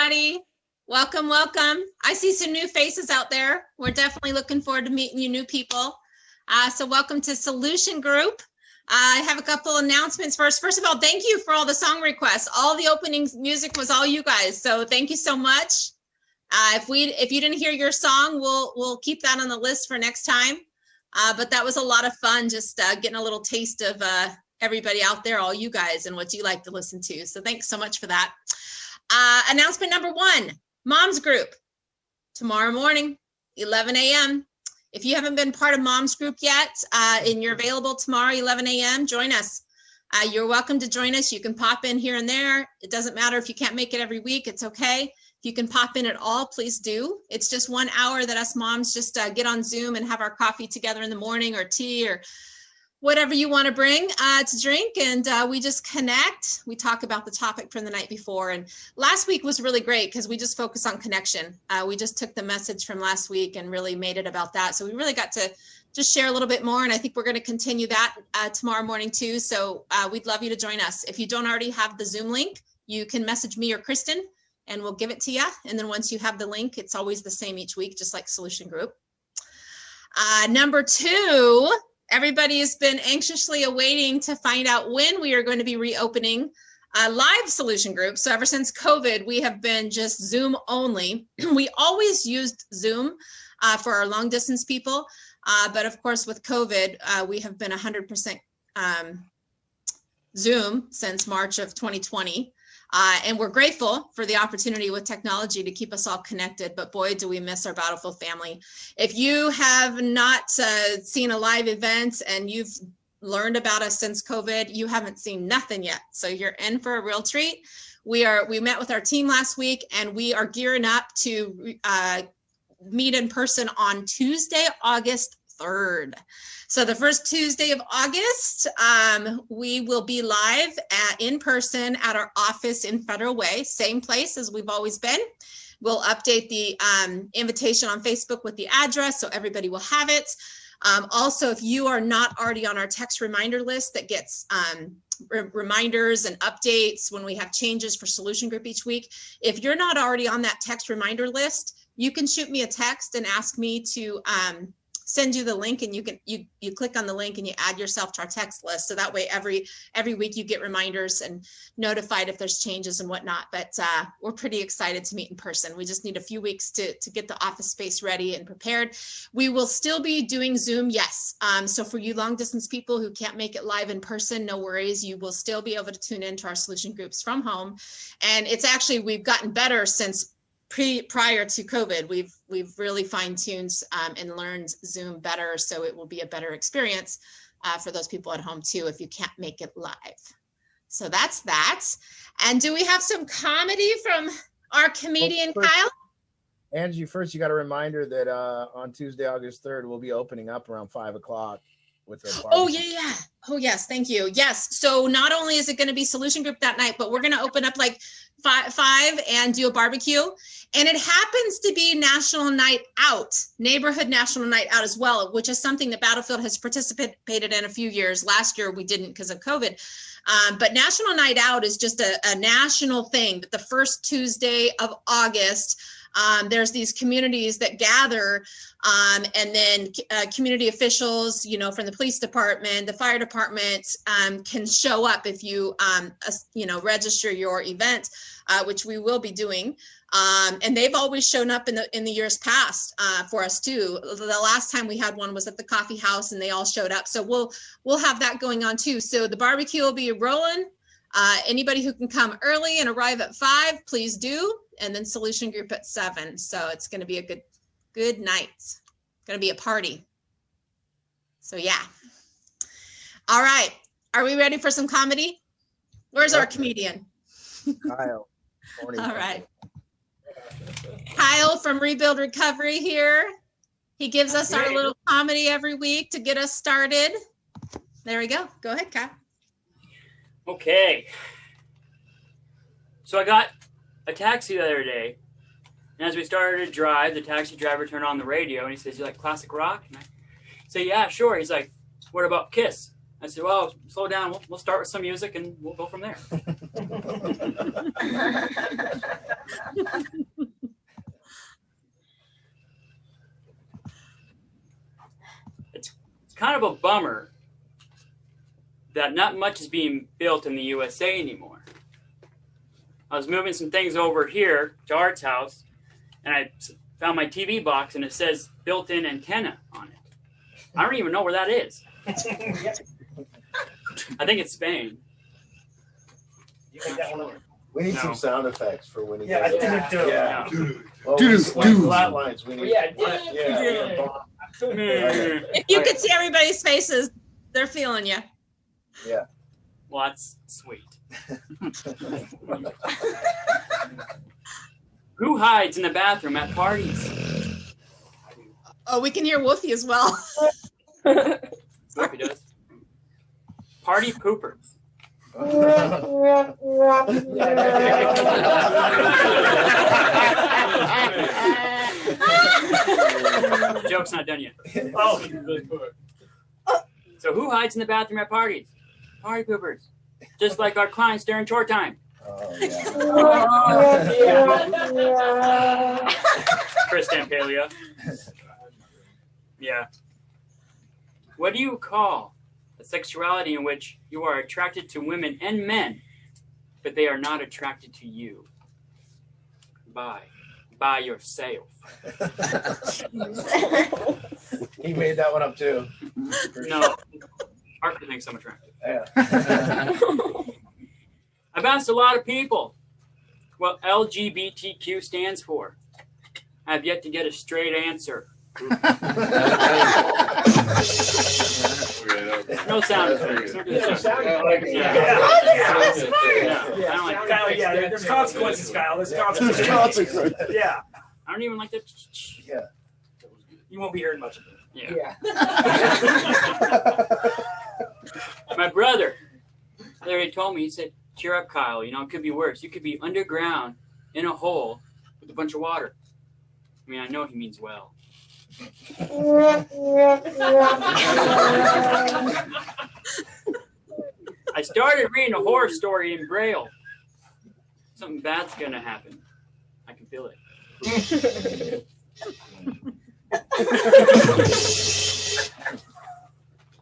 everybody. Welcome, welcome. I see some new faces out there. We're definitely looking forward to meeting you new people. So welcome to Solution Group. I have a couple announcements first. First of all, thank you for all the song requests. All the opening music was all you guys. So thank you so much. If you didn't hear your song, we'll keep that on the list for next time. But that was a lot of fun, just getting a little taste of everybody out there, all you guys, and what you like to listen to. So thanks so much for that. Announcement number 1, Moms Group, tomorrow morning, 11 a.m. If you haven't been part of Moms Group yet, and you're available tomorrow, 11 a.m., join us. You're welcome to join us. You can pop in here and there. It doesn't matter if you can't make it every week. It's okay. If you can pop in at all, please do. It's just 1 hour that us moms just get on Zoom and have our coffee together in the morning, or tea, or whatever you want to bring to drink, and we just connect. We talk about the topic from the night before, and last week was really great because we just focused on connection. We just took the message from last week and really made it about that. So we really got to just share a little bit more, and I think we're going to continue that tomorrow morning too. So we'd love you to join us. If you don't already have the Zoom link, you can message me or Kristen, and we'll give it to you. And then once you have the link, it's always the same each week, just like Solution Group. Number 2, everybody has been anxiously awaiting to find out when we are going to be reopening live Solution Group. So ever since COVID, we have been just Zoom only. We always used Zoom for our long distance people. But of course, with COVID, we have been 100% Zoom since March of 2020. And we're grateful for the opportunity with technology to keep us all connected, but boy, do we miss our Battlefield family. If you have not seen a live event and you've learned about us since COVID, you haven't seen nothing yet. So you're in for a real treat. We met with our team last week, and we are gearing up to meet in person on Tuesday, August 3rd. So the first Tuesday of August, we will be live in person at our office in Federal Way, same place as we've always been. We'll update the invitation on Facebook with the address so everybody will have it. Also, if you are not already on our text reminder list that gets reminders and updates when we have changes for Solution Group each week, if you're not already on that text reminder list, you can shoot me a text and ask me to send you the link, and you click on the link and you add yourself to our text list. So that way every week you get reminders and notified if there's changes and whatnot. But we're pretty excited to meet in person. We just need a few weeks to get the office space ready and prepared. We will still be doing Zoom, yes. So for you long distance people who can't make it live in person, no worries. You will still be able to tune into our Solution Groups from home. And it's actually, we've gotten better since prior to COVID. We've really fine-tuned and learned Zoom better, so it will be a better experience for those people at home too if you can't make it live. So that's that. And do we have some comedy from our comedian Kyle? Angie, first you got a reminder that on Tuesday, August 3rd, we'll be opening up around 5 o'clock. Oh yeah. Oh yes, thank you. Yes. So not only is it going to be Solution Group that night, but we're going to open up like 5 and do a barbecue. And it happens to be National Night Out, Neighborhood National Night Out as well, which is something that Battlefield has participated in a few years. Last year we didn't because of COVID. But National Night Out is just a national thing that the first Tuesday of August, there's these communities that gather, and then community officials, from the police department, the fire department, can show up if you, register your event, which we will be doing. And they've always shown up in the years past for us too. The last time we had one was at the coffee house, and they all showed up. So we'll have that going on too. So the barbecue will be rolling. Anybody who can come early and arrive at 5, please do. And then Solution Group at 7. So it's going to be a good night. It's going to be a party. So yeah. All right. Are we ready for some comedy? Where's our comedian? Kyle. Morning. All right. Kyle from Rebuild Recovery here. He gives us our little comedy every week to get us started. There we go. Go ahead, Kyle. Okay. So I got a taxi the other day, and as we started to drive, the taxi driver turned on the radio, and he says, "You like classic rock?" And I say, "Yeah, sure." He's like, "What about Kiss?" I said, well, slow down. We'll start with some music and we'll go from there. It's kind of a bummer that not much is being built in the USA anymore. I was moving some things over here to Art's house, and I found my TV box, and it says built-in antenna on it. I don't even know where that is. I think it's Spain. You think that one? We need No. some sound effects for when he Yeah, I does think it. it do. Yeah. Well, Dude, like flat lines. We need. Yeah, If you could see everybody's faces, they're feeling you. Yeah. Well, that's sweet. Who hides in the bathroom at parties? Oh, we can hear Wolfie as well. Wolfie does. Party poopers. Joke's not done yet. Oh, So who hides in the bathroom at parties? Party poopers. Just like our clients during chore time. Oh, yeah. Chris Stampalia. Yeah. What do you call a sexuality in which you are attracted to women and men, but they are not attracted to you? By yourself. He made that one up too. No. Arthur thinks I'm attractive. Yeah. I've asked a lot of people what LGBTQ stands for. I have yet to get a straight answer. No sound effects. I don't like Kyle, there's consequences, Kyle. There's consequences. Yeah. I don't even like that. Yeah. You won't be hearing much of it. Yeah. My brother, he told me, he said, cheer up, Kyle. You know, it could be worse. You could be underground in a hole with a bunch of water. I mean, I know he means well. I started reading a horror story in Braille. Something bad's gonna happen. I can feel it.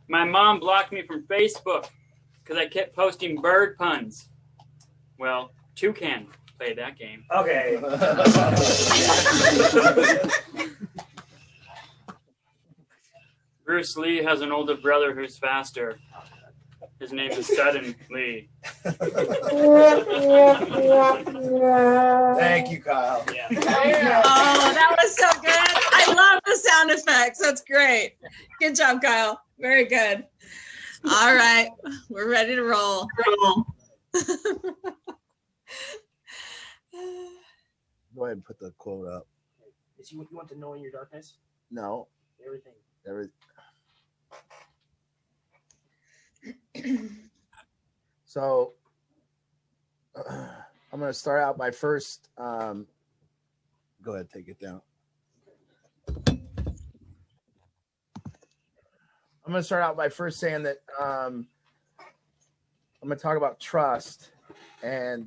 My mom blocked me from Facebook because I kept posting bird puns. Well, Toucan played that game. Okay. Bruce Lee has an older brother who's faster. His name is Sudden Lee. Thank you, Kyle. Yeah. Oh, that was so good. I love the sound effects. That's great. Good job, Kyle. Very good. All right. We're ready to roll. Go ahead and put the quote up. Is you want to know in your darkness? No. Everything. So I'm going to start out by first. Go ahead, take it down. I'm going to start out by first saying that I'm going to talk about trust, and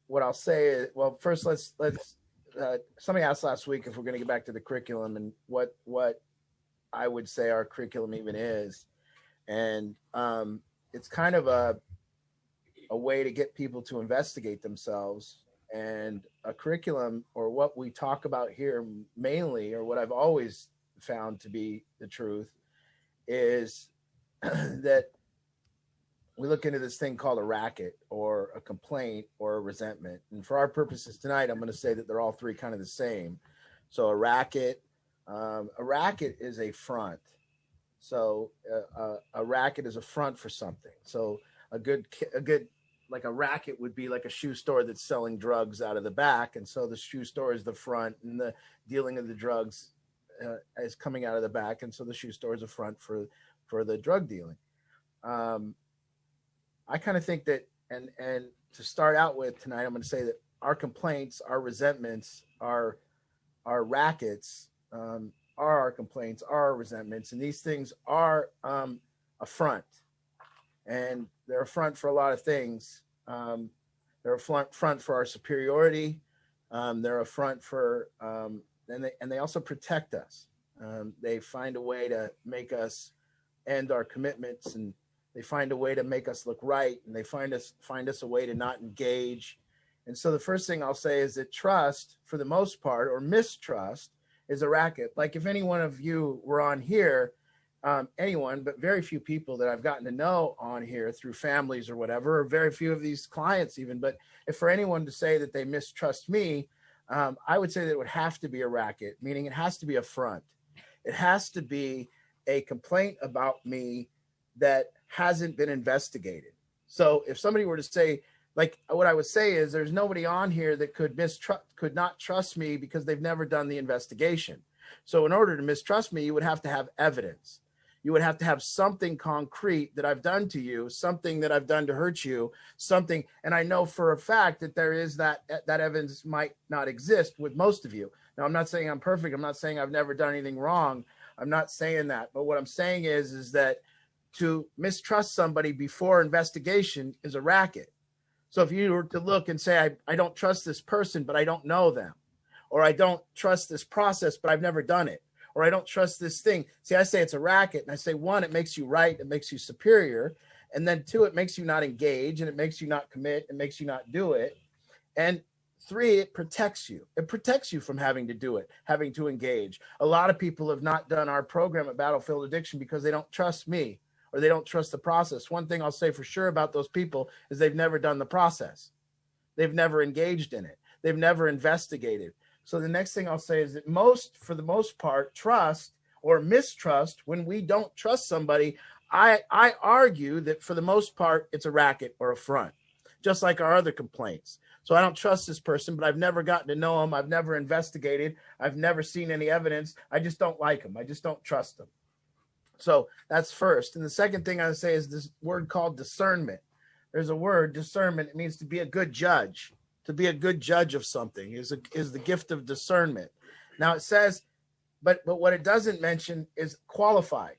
what I'll say is, well, first let's somebody asked last week if we're going to get back to the curriculum and what I would say our curriculum even is, and it's kind of a way to get people to investigate themselves. And a curriculum, or what we talk about here mainly, or what I've always found to be the truth, is that we look into this thing called a racket or a complaint or a resentment. And for our purposes tonight, I'm going to say that they're all three kind of the same. So a racket is a front. So a racket is a front for something. So a good like a racket would be like a shoe store that's selling drugs out of the back. And so the shoe store is the front, and the dealing of the drugs is coming out of the back. And so the shoe store is a front for the drug dealing. I kind of think that, and to start out with tonight, I'm going to say that our complaints, our resentments, our rackets are our complaints, are our resentments, and these things are a front. And they're a front for a lot of things. They're a front for our superiority. They're a front for, and they also protect us. They find a way to make us end our commitments, and they find a way to make us look right, and they find us a way to not engage. And so the first thing I'll say is that trust, for the most part, or mistrust, is a racket. Like if any one of you were on here, anyone, but very few people that I've gotten to know on here through families or whatever, or very few of these clients even, but if for anyone to say that they mistrust me, I would say that it would have to be a racket, meaning it has to be a front. It has to be a complaint about me that hasn't been investigated. So if somebody were to say, like what I would say is there's nobody on here that could not trust me because they've never done the investigation. So in order to mistrust me, you would have to have evidence. You would have to have something concrete that I've done to you, something that I've done to hurt you, something. And I know for a fact that there is that evidence might not exist with most of you. Now, I'm not saying I'm perfect. I'm not saying I've never done anything wrong. I'm not saying that. But what I'm saying is that to mistrust somebody before investigation is a racket. So if you were to look and say, I don't trust this person, but I don't know them, or I don't trust this process, but I've never done it, or I don't trust this thing. See, I say it's a racket. And I say, one, it makes you right. It makes you superior. And then two, it makes you not engage, and it makes you not commit. It makes you not do it. And three, it protects you. It protects you from having to do it, having to engage. A lot of people have not done our program at Battlefield Addiction because they don't trust me, or they don't trust the process. One thing I'll say for sure about those people is they've never done the process. They've never engaged in it. They've never investigated. So the next thing I'll say is that for the most part, trust or mistrust, when we don't trust somebody, I argue that for the most part, it's a racket or a front, just like our other complaints. So I don't trust this person, but I've never gotten to know him. I've never investigated. I've never seen any evidence. I just don't like him. I just don't trust him. So that's first. And the second thing I would say is this word called discernment. There's a word, discernment. It means to be a good judge. To be a good judge of something is the gift of discernment. Now it says, but what it doesn't mention is qualified.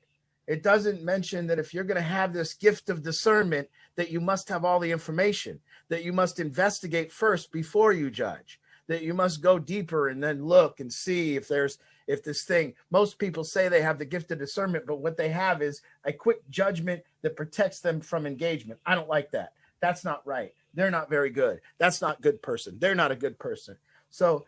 It doesn't mention that if you're going to have this gift of discernment, that you must have all the information, that you must investigate first before you judge, that you must go deeper and then look and see if this thing. Most people say they have the gift of discernment, but what they have is a quick judgment that protects them from engagement. I don't like that. That's not right. They're not very good. That's not a good person. They're not a good person. So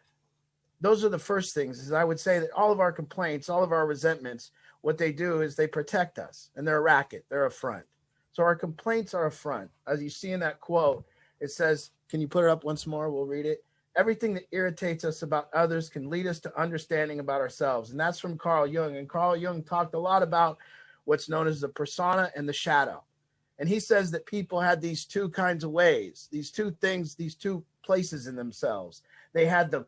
those are the first things. Is I would say that all of our complaints, all of our resentments, what they do is they protect us, and they're a racket. They're a front. So our complaints are a front. As you see in that quote, it says, can you put it up once more? We'll read it. Everything that irritates us about others can lead us to understanding about ourselves. And that's from Carl Jung. And Carl Jung talked a lot about what's known as the persona and the shadow. And he says that people had these two kinds of ways, these two things, these two places in themselves. They had the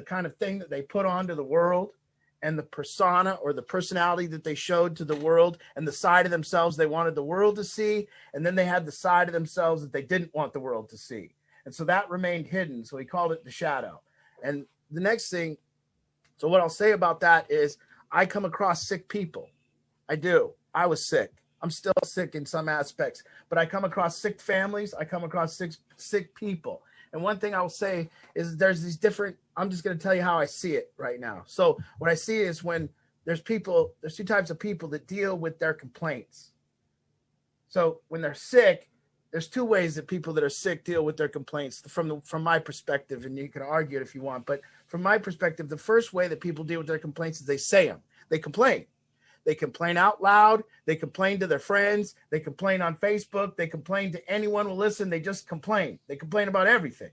kind of thing that they put onto the world, and the persona or the personality that they showed to the world, and the side of themselves they wanted the world to see. And then they had the side of themselves that they didn't want the world to see. And so that remained hidden. So he called it the shadow. And the next thing, so what I'll say about that is I come across sick people. I do. I was sick. I'm still sick in some aspects, but I come across sick families. I come across sick people. And one thing I'll say is there's these different, I'm just going to tell you how I see it right now. So what I see is when there's two types of people that deal with their complaints. So when they're sick, there's two ways that people that are sick deal with their complaints from my perspective, and you can argue it if you want. But from my perspective, the first way that people deal with their complaints is they say them. They complain. They complain out loud. They complain to their friends. They complain on Facebook. They complain to anyone who will listen. They just complain. They complain about everything.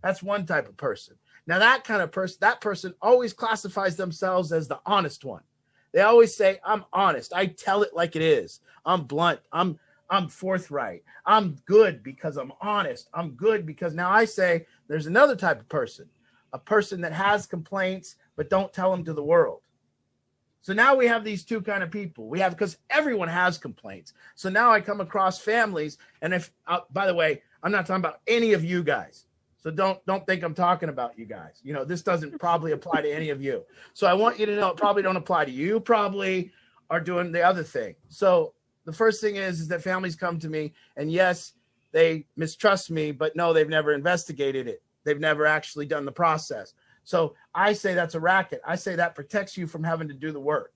That's one type of person. Now that kind of person, that person always classifies themselves as the honest one. They always say, I'm honest. I tell it like it is. I'm blunt. I'm forthright. I'm good because I'm honest. I'm good because now I say there's another type of person, a person that has complaints, but don't tell them to the world. So now we have these two kind of people. We have, because everyone has complaints. So now I come across families. And if, by the way, I'm not talking about any of you guys. So don't think I'm talking about you guys. You know, this doesn't probably apply to any of you. So I want you to know it probably don't apply to you. You probably are doing the other thing. So the first thing is that families come to me, and yes, they mistrust me, but no, they've never investigated it. They've never actually done the process. So I say that's a racket. I say that protects you from having to do the work.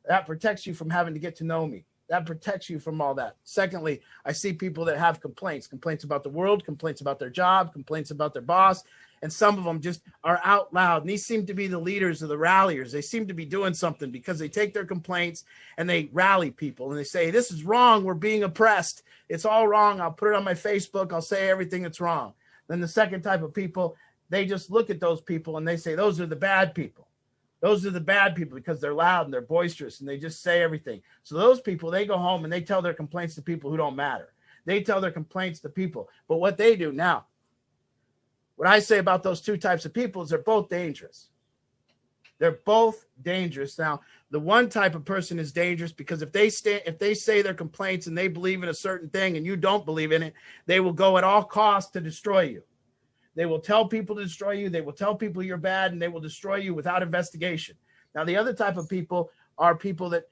That protects you from having to get to know me. That protects you from all that. Secondly, I see people that have complaints about the world, complaints about their job, complaints about their boss. And some of them just are out loud. And these seem to be the leaders of the ralliers. They seem to be doing something because they take their complaints and they rally people. And they say, this is wrong. We're being oppressed. It's all wrong. I'll put it on my Facebook. I'll say everything that's wrong. Then the second type of people, they just look at those people and they say, those are the bad people. Those are the bad people because they're loud and they're boisterous and they just say everything. So those people, they go home and they tell their complaints to people who don't matter. They tell their complaints to people. But what they do now, what I say about those two types of people is they're both dangerous. They're both dangerous. Now, the one type of person is dangerous because if they say their complaints and they believe in a certain thing and you don't believe in it, they will go at all costs to destroy you. They will tell people to destroy you. They will tell people you're bad, and they will destroy you without investigation. Now, the other type of people are people that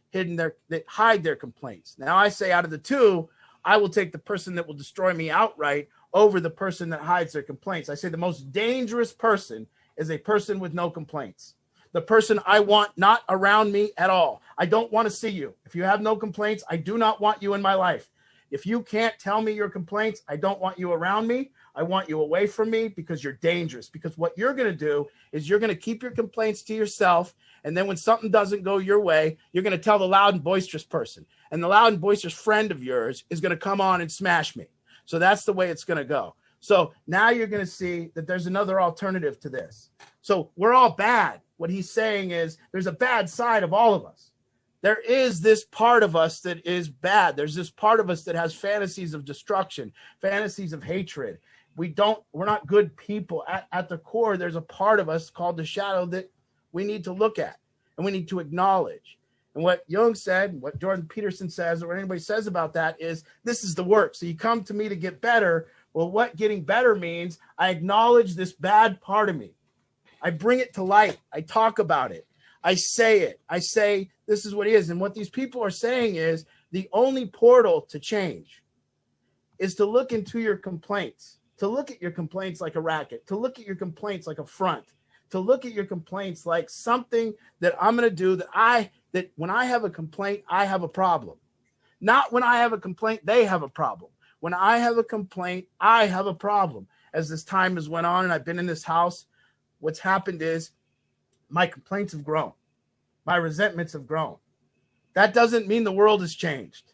hide their complaints. Now, I say out of the two, I will take the person that will destroy me outright over the person that hides their complaints. I say the most dangerous person is a person with no complaints. The person I want not around me at all. I don't want to see you. If you have no complaints, I do not want you in my life. If you can't tell me your complaints, I don't want you around me. I want you away from me because you're dangerous. Because what you're going to do is you're going to keep your complaints to yourself. And then when something doesn't go your way, you're going to tell the loud and boisterous person. And the loud and boisterous friend of yours is going to come on and smash me. So that's the way it's going to go. So now you're going to see that there's another alternative to this. So we're all bad. What he's saying is there's a bad side of all of us. There is this part of us that is bad. There's this part of us that has fantasies of destruction, fantasies of hatred. We're not good people. At the core, there's a part of us called the shadow that we need to look at and we need to acknowledge. And what Jung said, what Jordan Peterson says, or what anybody says about that is this is the work. So you come to me to get better. Well, what getting better means, I acknowledge this bad part of me. I bring it to light. I talk about it. I say it. I say this is what it is. And what these people are saying is the only portal to change is to look into your complaints, to look at your complaints like a racket, to look at your complaints like a front, to look at your complaints like something that I'm going to do that when I have a complaint, I have a problem. Not when I have a complaint, they have a problem. When I have a complaint, I have a problem. As this time has went on and I've been in this house, what's happened is my complaints have grown. My resentments have grown. That doesn't mean the world has changed.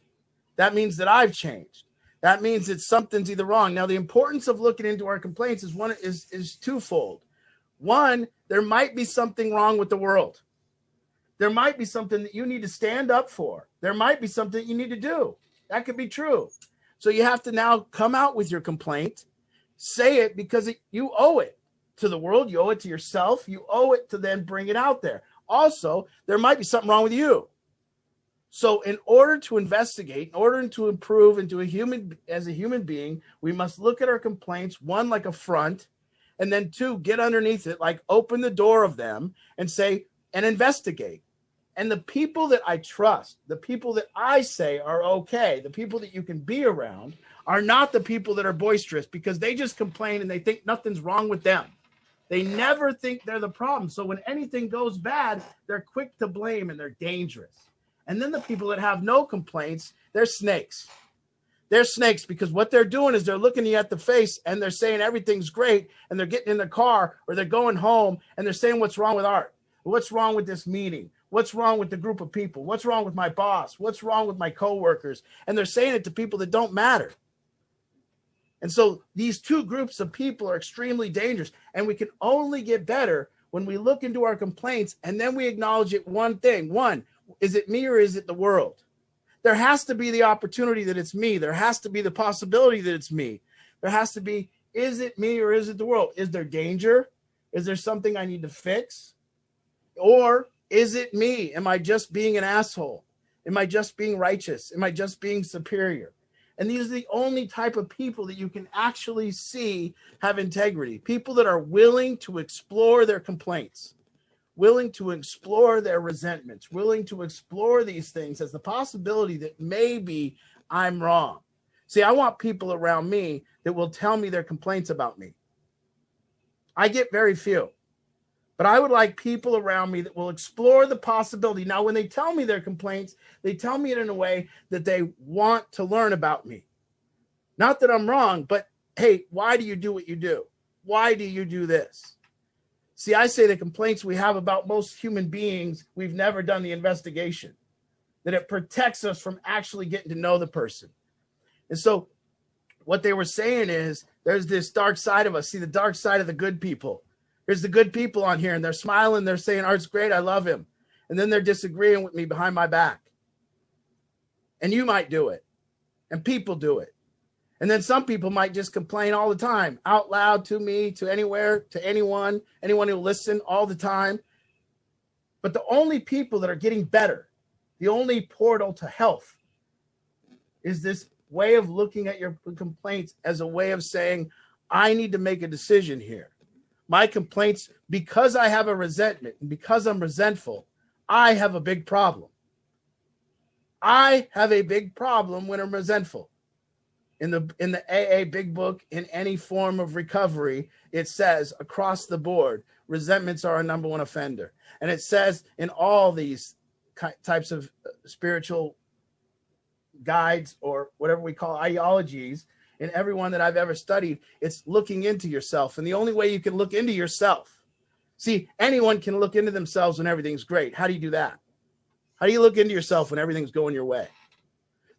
That means that I've changed. That means that something's either wrong. Now, the importance of looking into our complaints is twofold. One, there might be something wrong with the world. There might be something that you need to stand up for. There might be something you need to do. That could be true. So you have to now come out with your complaint, say it because you owe it to the world. You owe it to yourself. You owe it to then bring it out there. Also, there might be something wrong with you. So in order to investigate, in order to improve as a human being, we must look at our complaints, one, like a front, and then two, get underneath it, like open the door of them and say, and investigate. And the people that I trust, the people that I say are okay, the people that you can be around are not the people that are boisterous because they just complain and they think nothing's wrong with them. They never think they're the problem. So when anything goes bad, they're quick to blame and they're dangerous. And then the people that have no complaints, they're snakes. They're snakes because what they're doing is they're looking you at the face and they're saying everything's great and they're getting in the car or they're going home and they're saying what's wrong with art? What's wrong with this meeting? What's wrong with the group of people? What's wrong with my boss? What's wrong with my coworkers? And they're saying it to people that don't matter. And so these two groups of people are extremely dangerous. And we can only get better when we look into our complaints and then we acknowledge it one thing. One, is it me or is it the world? There has to be the opportunity that it's me. There has to be the possibility that it's me. There has to be, is it me or is it the world? Is there danger? Is there something I need to fix? Or is it me? Am I just being an asshole? Am I just being righteous? Am I just being superior? And these are the only type of people that you can actually see have integrity. People that are willing to explore their complaints, willing to explore their resentments, willing to explore these things as the possibility that maybe I'm wrong. See, I want people around me that will tell me their complaints about me. I get very few, but I would like people around me that will explore the possibility. Now, when they tell me their complaints, they tell me it in a way that they want to learn about me. Not that I'm wrong, but hey, why do you do what you do? Why do you do this? See, I say the complaints we have about most human beings, we've never done the investigation, that it protects us from actually getting to know the person. And so what they were saying is there's this dark side of us. See, the dark side of the good people. There's the good people on here, and they're smiling. They're saying, Art's great. I love him. And then they're disagreeing with me behind my back. And you might do it. And people do it. And then some people might just complain all the time, out loud to me, to anywhere, to anyone who will listen all the time. But the only people that are getting better, the only portal to health is this way of looking at your complaints as a way of saying, I need to make a decision here. My complaints, because I have a resentment and because I'm resentful, I have a big problem. I have a big problem when I'm resentful. In the AA Big Book, in any form of recovery, it says across the board, resentments are a number one offender. And it says in all these types of spiritual guides or whatever we call ideologies, in everyone that I've ever studied, it's looking into yourself. And the only way you can look into yourself, see, anyone can look into themselves when everything's great. How do you do that? How do you look into yourself when everything's going your way?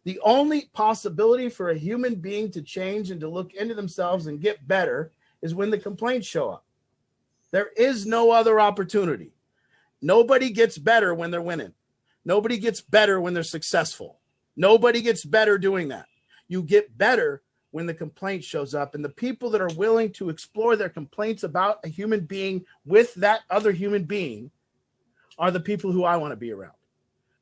The only possibility for a human being to change and to look into themselves and get better is when the complaints show up. There is no other opportunity. Nobody gets better when they're winning. Nobody gets better when they're successful. Nobody gets better doing that. You get better when the complaint shows up, and the people that are willing to explore their complaints about a human being with that other human being are the people who I want to be around.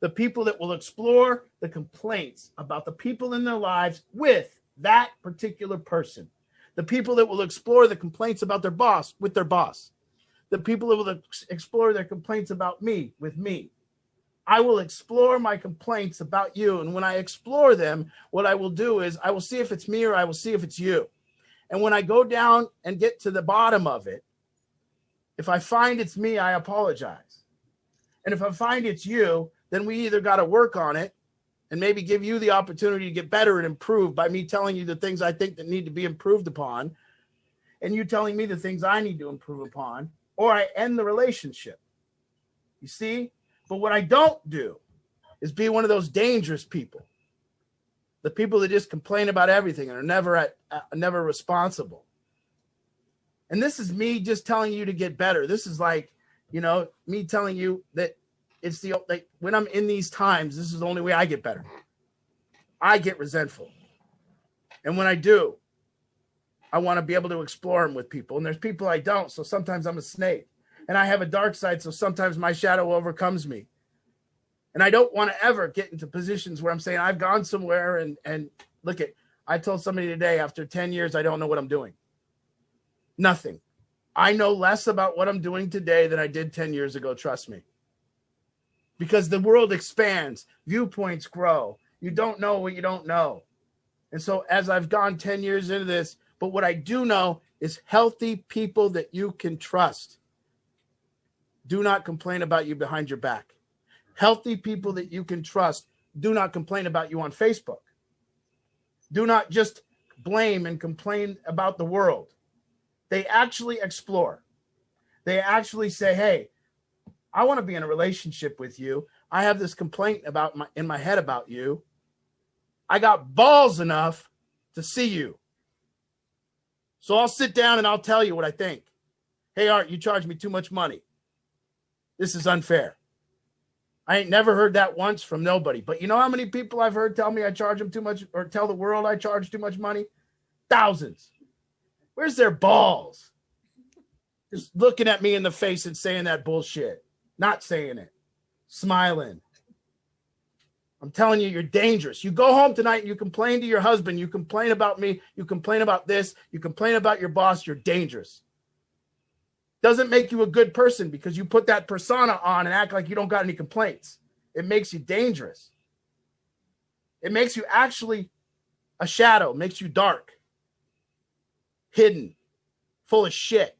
The people that will explore the complaints about the people in their lives with that particular person. The people that will explore the complaints about their boss with their boss. The people that will explore their complaints about me with me. I will explore my complaints about you. And when I explore them, what I will do is I will see if it's me or I will see if it's you. And when I go down and get to the bottom of it, if I find it's me, I apologize. And if I find it's you, then we either got to work on it and maybe give you the opportunity to get better and improve by me telling you the things I think that need to be improved upon, and you telling me the things I need to improve upon, or I end the relationship. You see? But what I don't do is be one of those dangerous people, the people that just complain about everything and are never responsible. And this is me just telling you to get better. This is like, me telling you that it's when I'm in these times, this is the only way I get better. I get resentful. And when I do, I want to be able to explore them with people. And there's people I don't. So sometimes I'm a snake. And I have a dark side, so sometimes my shadow overcomes me. And I don't want to ever get into positions where I'm saying I've gone somewhere and look at, I told somebody today, after 10 years, I don't know what I'm doing. Nothing. I know less about what I'm doing today than I did 10 years ago, trust me. Because the world expands, viewpoints grow. You don't know what you don't know. And so as I've gone 10 years into this, but what I do know is healthy people that you can trust do not complain about you behind your back. Healthy people that you can trust do not complain about you on Facebook. Do not just blame and complain about the world. They actually explore. They actually say, hey, I want to be in a relationship with you. I have this complaint in my head about you. I got balls enough to see you. So I'll sit down and I'll tell you what I think. Hey, Art, you charge me too much money. This is unfair. I ain't never heard that once from nobody. But you know how many people I've heard tell me I charge them too much, or tell the world I charge too much money? Thousands. Where's their balls? Just looking at me in the face and saying that bullshit. Not saying it. Smiling. I'm telling you, you're dangerous. You go home tonight and you complain to your husband. You complain about me. You complain about this. You complain about your boss. You're dangerous. Doesn't make you a good person because you put that persona on and act like you don't got any complaints. It makes you dangerous. It makes you actually a shadow, makes you dark, hidden, full of shit.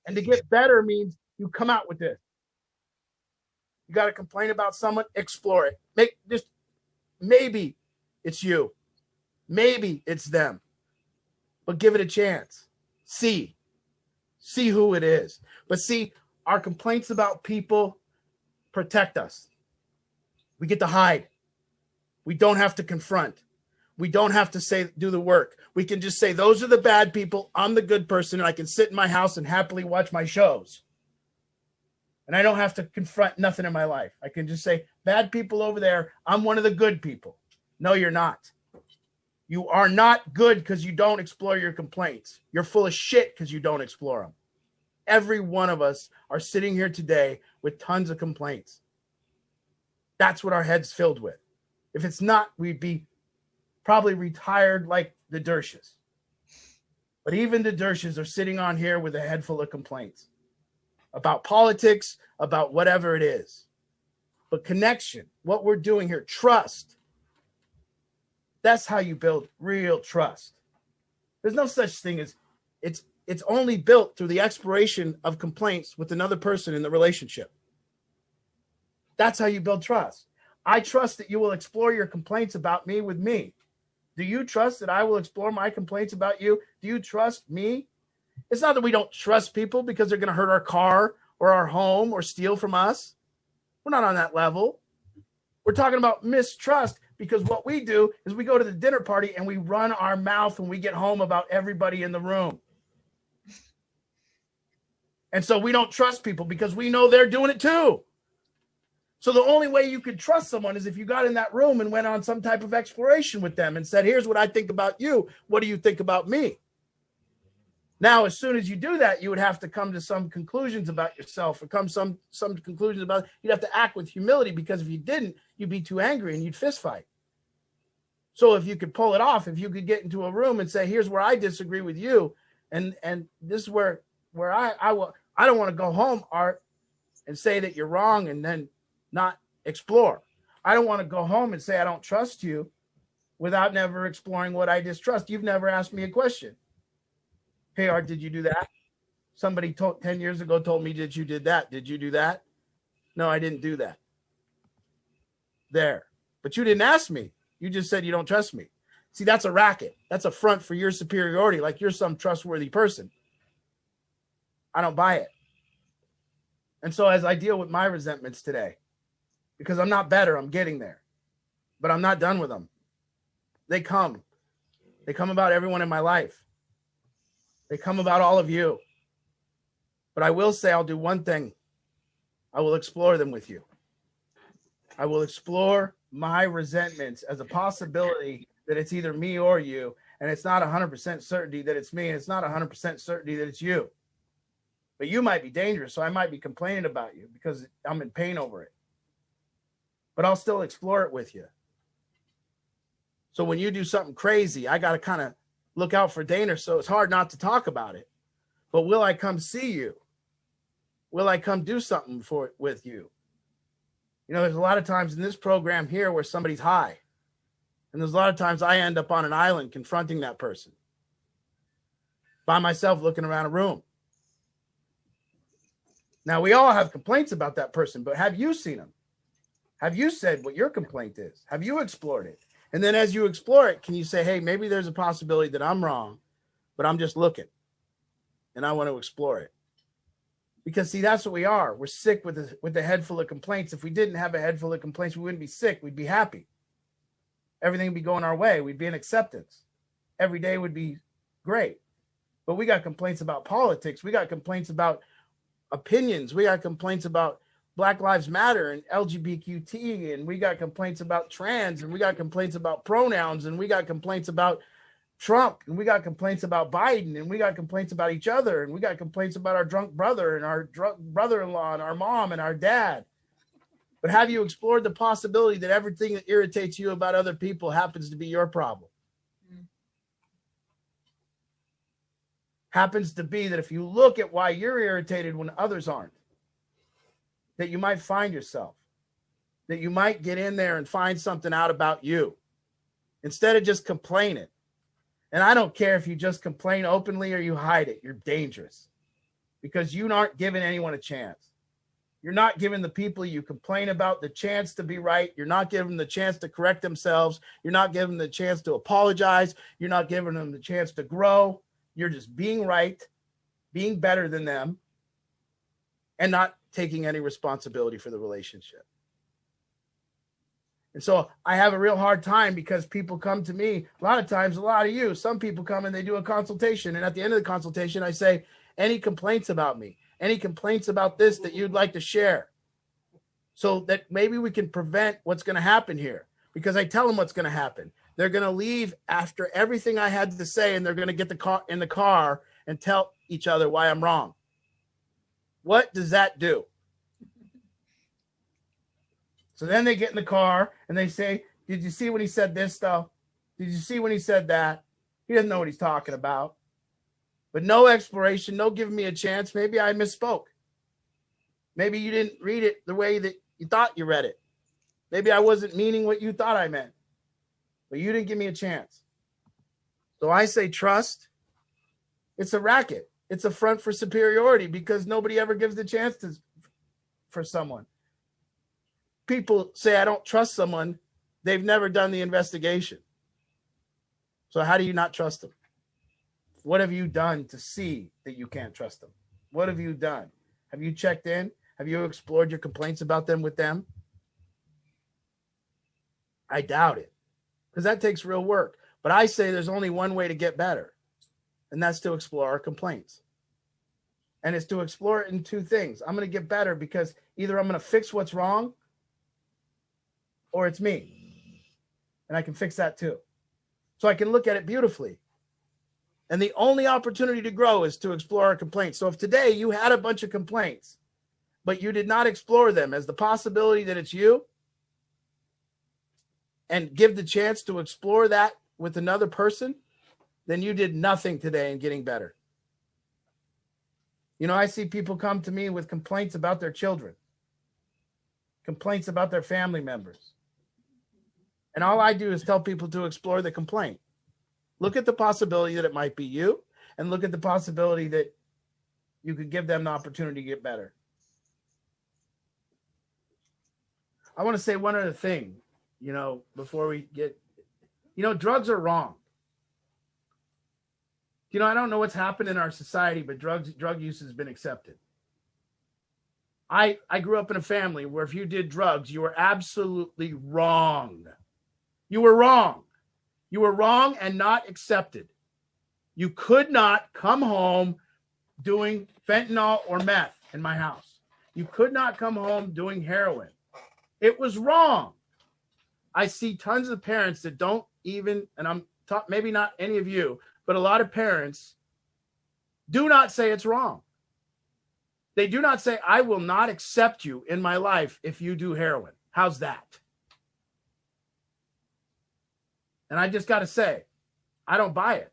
And to get better means you come out with this. You got to complain about someone, explore it. Maybe it's you. Maybe it's them. But give it a chance. See who it is. But see, our complaints about people protect us. We get to hide. We don't have to confront. We don't have to do the work. We can just say, those are the bad people. I'm the good person. And I can sit in my house and happily watch my shows. And I don't have to confront nothing in my life. I can just say, bad people over there, I'm one of the good people. No, you're not. You are not good because you don't explore your complaints. You're full of shit because you don't explore them. Every one of us are sitting here today with tons of complaints. That's what our head's filled with. If it's not, we'd be probably retired like the Dershes. But even the Dershes are sitting on here with a head full of complaints about politics, about whatever it is. But connection, what we're doing here, trust. That's how you build real trust. There's no such thing as it's only built through the exploration of complaints with another person in the relationship. That's how you build trust. I trust that you will explore your complaints about me with me. Do you trust that I will explore my complaints about you? Do you trust me? It's not that we don't trust people because they're going to hurt our car or our home or steal from us. We're not on that level. We're talking about mistrust because what we do is we go to the dinner party and we run our mouth when we get home about everybody in the room. And so we don't trust people because we know they're doing it too. So the only way you could trust someone is if you got in that room and went on some type of exploration with them and said, here's what I think about you. What do you think about me? Now, as soon as you do that, you would have to come to some conclusions about yourself or come some conclusions about, you'd have to act with humility because if you didn't, you'd be too angry and you'd fist fight. So if you could pull it off, if you could get into a room and say, here's where I disagree with you. And this is where I don't want to go home, Art, and say that you're wrong and then not explore. I don't want to go home and say I don't trust you without never exploring what I distrust. You've never asked me a question. Hey, Art, did you do that? Somebody 10 years ago told me that you did that. Did you do that? No, I didn't do that. There. But you didn't ask me. You just said you don't trust me. See, that's a racket. That's a front for your superiority, like you're some trustworthy person. I don't buy it. And so as I deal with my resentments today, because I'm not better, I'm getting there, but I'm not done with them. They come about everyone in my life. They come about all of you. But I will say I'll do one thing. I will explore them with you. I will explore my resentments as a possibility that it's either me or you. And it's not 100% certainty that it's me. And it's not 100% certainty that it's you. But you might be dangerous. So I might be complaining about you because I'm in pain over it. But I'll still explore it with you. So when you do something crazy, I got to kind of look out for danger. So it's hard not to talk about it. But will I come see you? Will I come do something with you? You know, there's a lot of times in this program here where somebody's high. And there's a lot of times I end up on an island confronting that person. By myself looking around a room. Now, we all have complaints about that person, but have you seen them? Have you said what your complaint is? Have you explored it? And then as you explore it, can you say, hey, maybe there's a possibility that I'm wrong, but I'm just looking and I want to explore it. Because, see, that's what we are. We're sick with the head full of complaints. If we didn't have a head full of complaints, we wouldn't be sick. We'd be happy. Everything would be going our way. We'd be in acceptance. Every day would be great. But we got complaints about politics. We got complaints about opinions. We got complaints about Black Lives Matter and LGBTQ, and we got complaints about trans, and we got complaints about pronouns, and we got complaints about Trump, and we got complaints about Biden, and we got complaints about each other, and we got complaints about our drunk brother and our drunk brother-in-law and our mom and our dad. But have you explored the possibility that everything that irritates you about other people happens to be your problem? Happens to be that if you look at why you're irritated when others aren't, that you might find yourself, that you might get in there and find something out about you instead of just complaining. And I don't care if you just complain openly or you hide it. You're dangerous because you aren't giving anyone a chance. You're not giving the people you complain about the chance to be right. You're not giving them the chance to correct themselves. You're not giving them the chance to apologize. You're not giving them the chance to grow. You're just being right, being better than them, and not taking any responsibility for the relationship. And so I have a real hard time because people come to me, a lot of times, a lot of you, some people come and they do a consultation. And at the end of the consultation, I say, any complaints about me, any complaints about this that you'd like to share so that maybe we can prevent what's going to happen here. Because I tell them what's going to happen. They're going to leave after everything I had to say, and they're going to get in the car and tell each other why I'm wrong. What does that do? So then they get in the car and they say, did you see when he said this stuff? Did you see when he said that? He doesn't know what he's talking about. But no exploration, no giving me a chance. Maybe I misspoke. Maybe you didn't read it the way that you thought you read it. Maybe I wasn't meaning what you thought I meant. But you didn't give me a chance. So I say trust. It's a racket. It's a front for superiority because nobody ever gives the chance for someone. People say, I don't trust someone. They've never done the investigation. So how do you not trust them? What have you done to see that you can't trust them? What have you done? Have you checked in? Have you explored your complaints about them with them? I doubt it because that takes real work. But I say there's only one way to get better, and that's to explore our complaints. And it's to explore it in two things. I'm going to get better because either I'm going to fix what's wrong or it's me. And I can fix that too. So I can look at it beautifully. And the only opportunity to grow is to explore our complaints. So if today you had a bunch of complaints, but you did not explore them as the possibility that it's you, and give the chance to explore that with another person, then you did nothing today in getting better. You know, I see people come to me with complaints about their children, complaints about their family members. And all I do is tell people to explore the complaint. Look at the possibility that it might be you, and look at the possibility that you could give them the opportunity to get better. I want to say one other thing, you know, before we get, you know, drugs are wrong. You know, I don't know what's happened in our society, but drug use has been accepted. I grew up in a family where if you did drugs, you were absolutely wrong. You were wrong. You were wrong and not accepted. You could not come home doing fentanyl or meth in my house. You could not come home doing heroin. It was wrong. I see tons of parents that don't even, and I'm maybe not any of you, but a lot of parents do not say it's wrong. They do not say, I will not accept you in my life if you do heroin. How's that? And I just got to say, I don't buy it.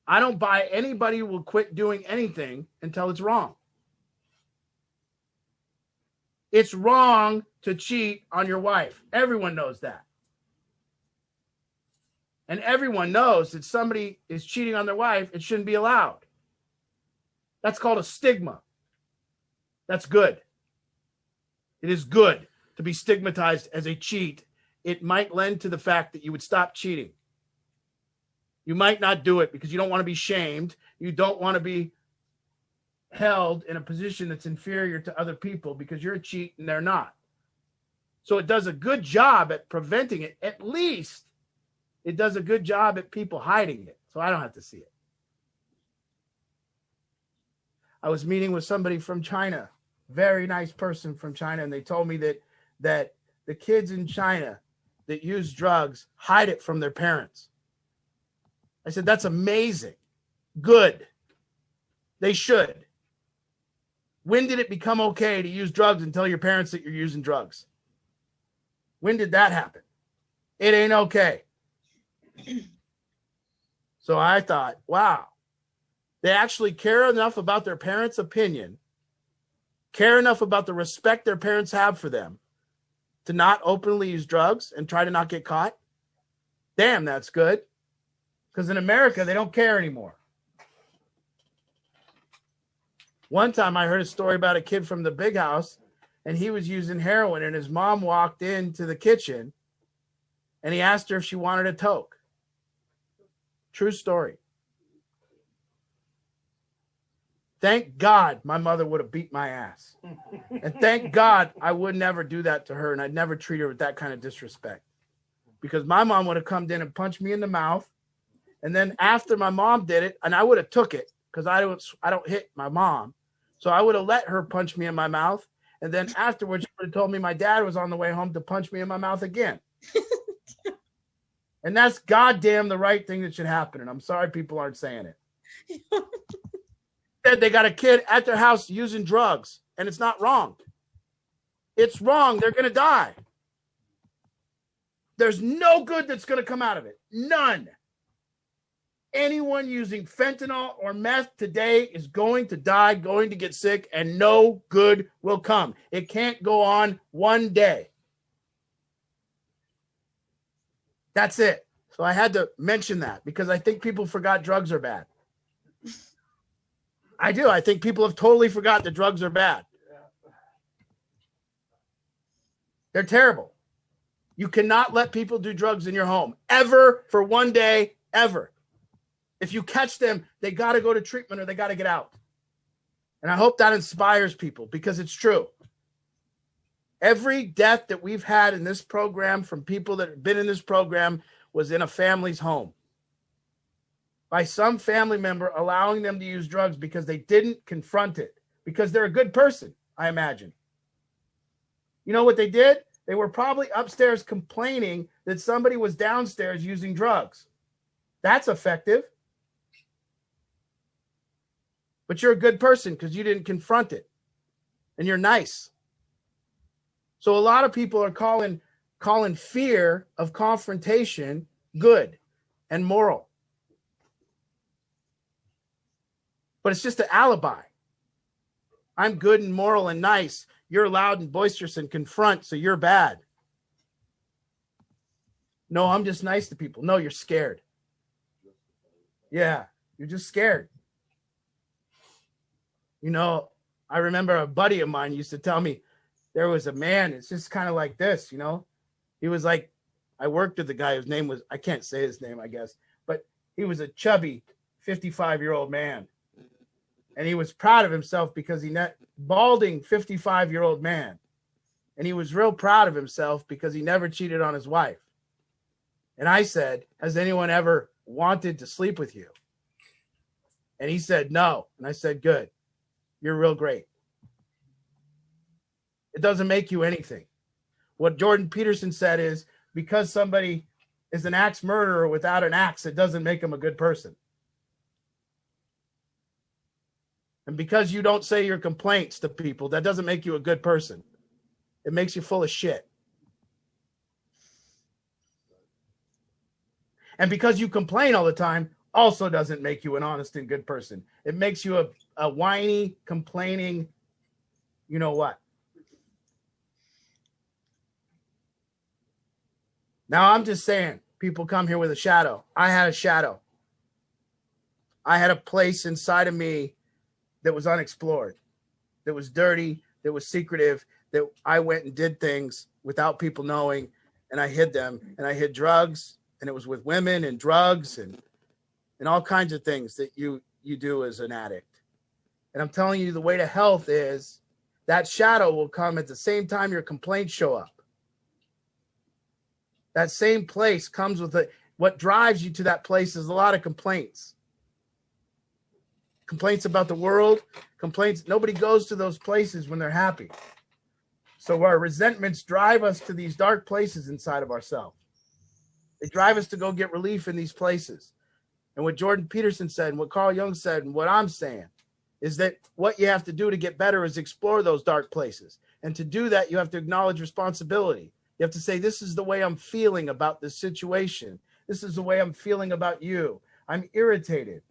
I don't buy anybody who will quit doing anything until it's wrong. It's wrong to cheat on your wife. Everyone knows that. And everyone knows that somebody is cheating on their wife, it shouldn't be allowed. That's called a stigma. That's good. It is good to be stigmatized as a cheat. It might lend to the fact that you would stop cheating. You might not do it because you don't want to be shamed. You don't want to be held in a position that's inferior to other people because you're a cheat and they're not. So it does a good job at preventing it. At least it does a good job at people hiding it. So I don't have to see it. I was meeting with somebody from China, very nice person from China, and they told me that the kids in China that use drugs hide it from their parents. I said, that's amazing. Good. They should. When did it become okay to use drugs and tell your parents that you're using drugs? When did that happen? It ain't okay. So I thought, wow, they actually care enough about their parents' opinion, care enough about the respect their parents have for them to not openly use drugs and try to not get caught. Damn, that's good. Because in America, they don't care anymore. One time I heard a story about a kid from the big house, and he was using heroin, and his mom walked into the kitchen and he asked her if she wanted a toke. True story. Thank God my mother would have beat my ass. And thank God I would never do that to her, and I'd never treat her with that kind of disrespect. Because my mom would have come in and punched me in the mouth. And then after my mom did it, and I would have took it, because I don't hit my mom. So I would have let her punch me in my mouth. And then afterwards, she would have told me my dad was on the way home to punch me in my mouth again. And that's goddamn the right thing that should happen. And I'm sorry people aren't saying it. Said they got a kid at their house using drugs, and it's not wrong. It's wrong. They're going to die. There's no good that's going to come out of it. None. Anyone using fentanyl or meth today is going to die, going to get sick, and no good will come. It can't go on one day. That's it. So I had to mention that because I think people forgot drugs are bad. I do. I think people have totally forgot that drugs are bad. They're terrible. You cannot let people do drugs in your home ever for one day, ever. If you catch them, they got to go to treatment or they got to get out. And I hope that inspires people because it's true. Every death that we've had in this program from people that have been in this program was in a family's home. By some family member allowing them to use drugs because they didn't confront it. Because they're a good person, I imagine. You know what they did? They were probably upstairs complaining that somebody was downstairs using drugs. That's effective. But you're a good person because you didn't confront it. And you're nice. So a lot of people are calling fear of confrontation good and moral. But it's just an alibi. I'm good and moral and nice. You're loud and boisterous and confront, so you're bad. No, I'm just nice to people. No, you're scared. Yeah, you're just scared. You know, I remember a buddy of mine used to tell me there was a man, it's just kind of like this, you know. He was like, I worked with the guy whose name was, I can't say his name, I guess, but he was a chubby 55-year-old man. And he was proud of himself because balding 55-year-old man. And he was real proud of himself because he never cheated on his wife. And I said, has anyone ever wanted to sleep with you? And he said, no. And I said, good. You're real great. It doesn't make you anything. What Jordan Peterson said is because somebody is an axe murderer without an axe, it doesn't make him a good person. And because you don't say your complaints to people, that doesn't make you a good person. It makes you full of shit. And because you complain all the time also doesn't make you an honest and good person. It makes you a whiny, complaining, you know what. Now I'm just saying, people come here with a shadow. I had a shadow. I had a place inside of me that was unexplored, that was dirty, that was secretive, that I went and did things without people knowing, and I hid them. And I hid drugs, and it was with women and drugs and all kinds of things that you do as an addict. And I'm telling you, the way to health is that shadow will come at the same time your complaints show up. That same place comes with what drives you to that place is a lot of complaints. Complaints about the world, complaints. Nobody goes to those places when they're happy. So our resentments drive us to these dark places inside of ourselves. They drive us to go get relief in these places. And what Jordan Peterson said, and what Carl Jung said, and what I'm saying is that what you have to do to get better is explore those dark places. And to do that, you have to acknowledge responsibility. You have to say, this is the way I'm feeling about this situation. This is the way I'm feeling about you. I'm irritated.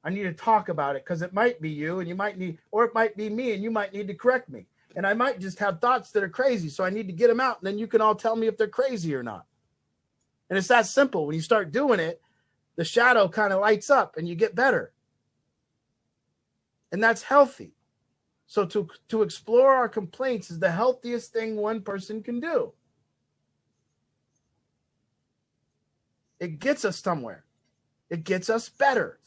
I need to talk about it because it might be you and you might need, or it might be me and you might need to correct me. And I might just have thoughts that are crazy. So I need to get them out. And then you can all tell me if they're crazy or not. And it's that simple. When you start doing it, the shadow kind of lights up and you get better. And that's healthy. So to explore our complaints is the healthiest thing one person can do. It gets us somewhere. It gets us better.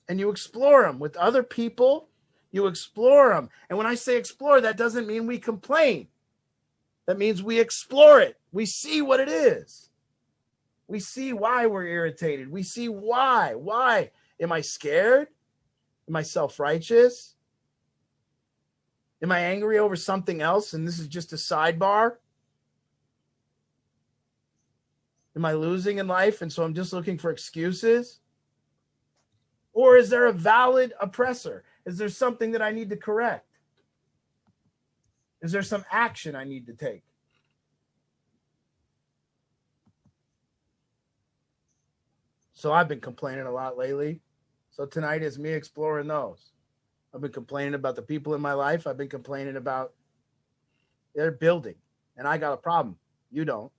And you explore them with other people. You explore them. And when I say explore, that doesn't mean we complain. That means we explore it. We see what it is. We see why we're irritated. We see why. Why? Am I scared? Am I self-righteous? Am I angry over something else and this is just a sidebar? Am I losing in life and so I'm just looking for excuses? Or is there a valid oppressor? Is there something that I need to correct? Is there some action I need to take? So I've been complaining a lot lately. So tonight is me exploring those. I've been complaining about the people in my life. I've been complaining about their building. And I got a problem. You don't.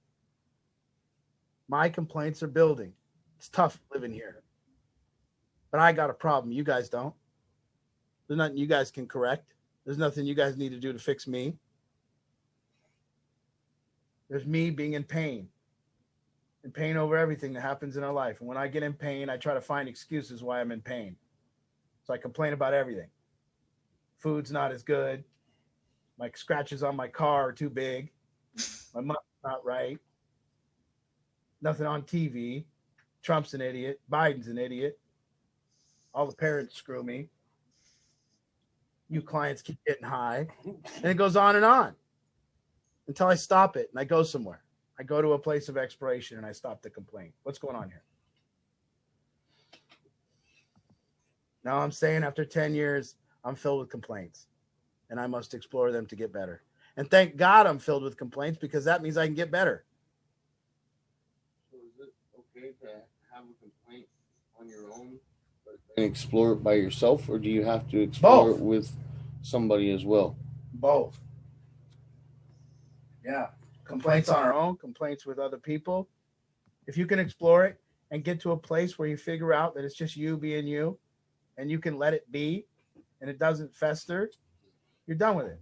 My complaints are building. It's tough living here. But I got a problem. You guys don't. There's nothing you guys can correct. There's nothing you guys need to do to fix me. There's me being in pain. In pain over everything that happens in our life. And when I get in pain, I try to find excuses why I'm in pain. So I complain about everything. Food's not as good. My scratches on my car are too big. My money's not right. Nothing on TV. Trump's an idiot. Biden's an idiot. All the parents screw me. You clients keep getting high. And it goes on until I stop it and I go somewhere. I go to a place of exploration and I stop the complaint. What's going on here? Now I'm saying after 10 years, I'm filled with complaints and I must explore them to get better. And thank God I'm filled with complaints because that means I can get better. So is it okay to have a complaint on your own and explore it by yourself, or do you have to explore it with somebody as well? Both. Yeah. Complaints on our own, complaints with other people. If you can explore it and get to a place where you figure out that it's just you being you and you can let it be and it doesn't fester, you're done with it.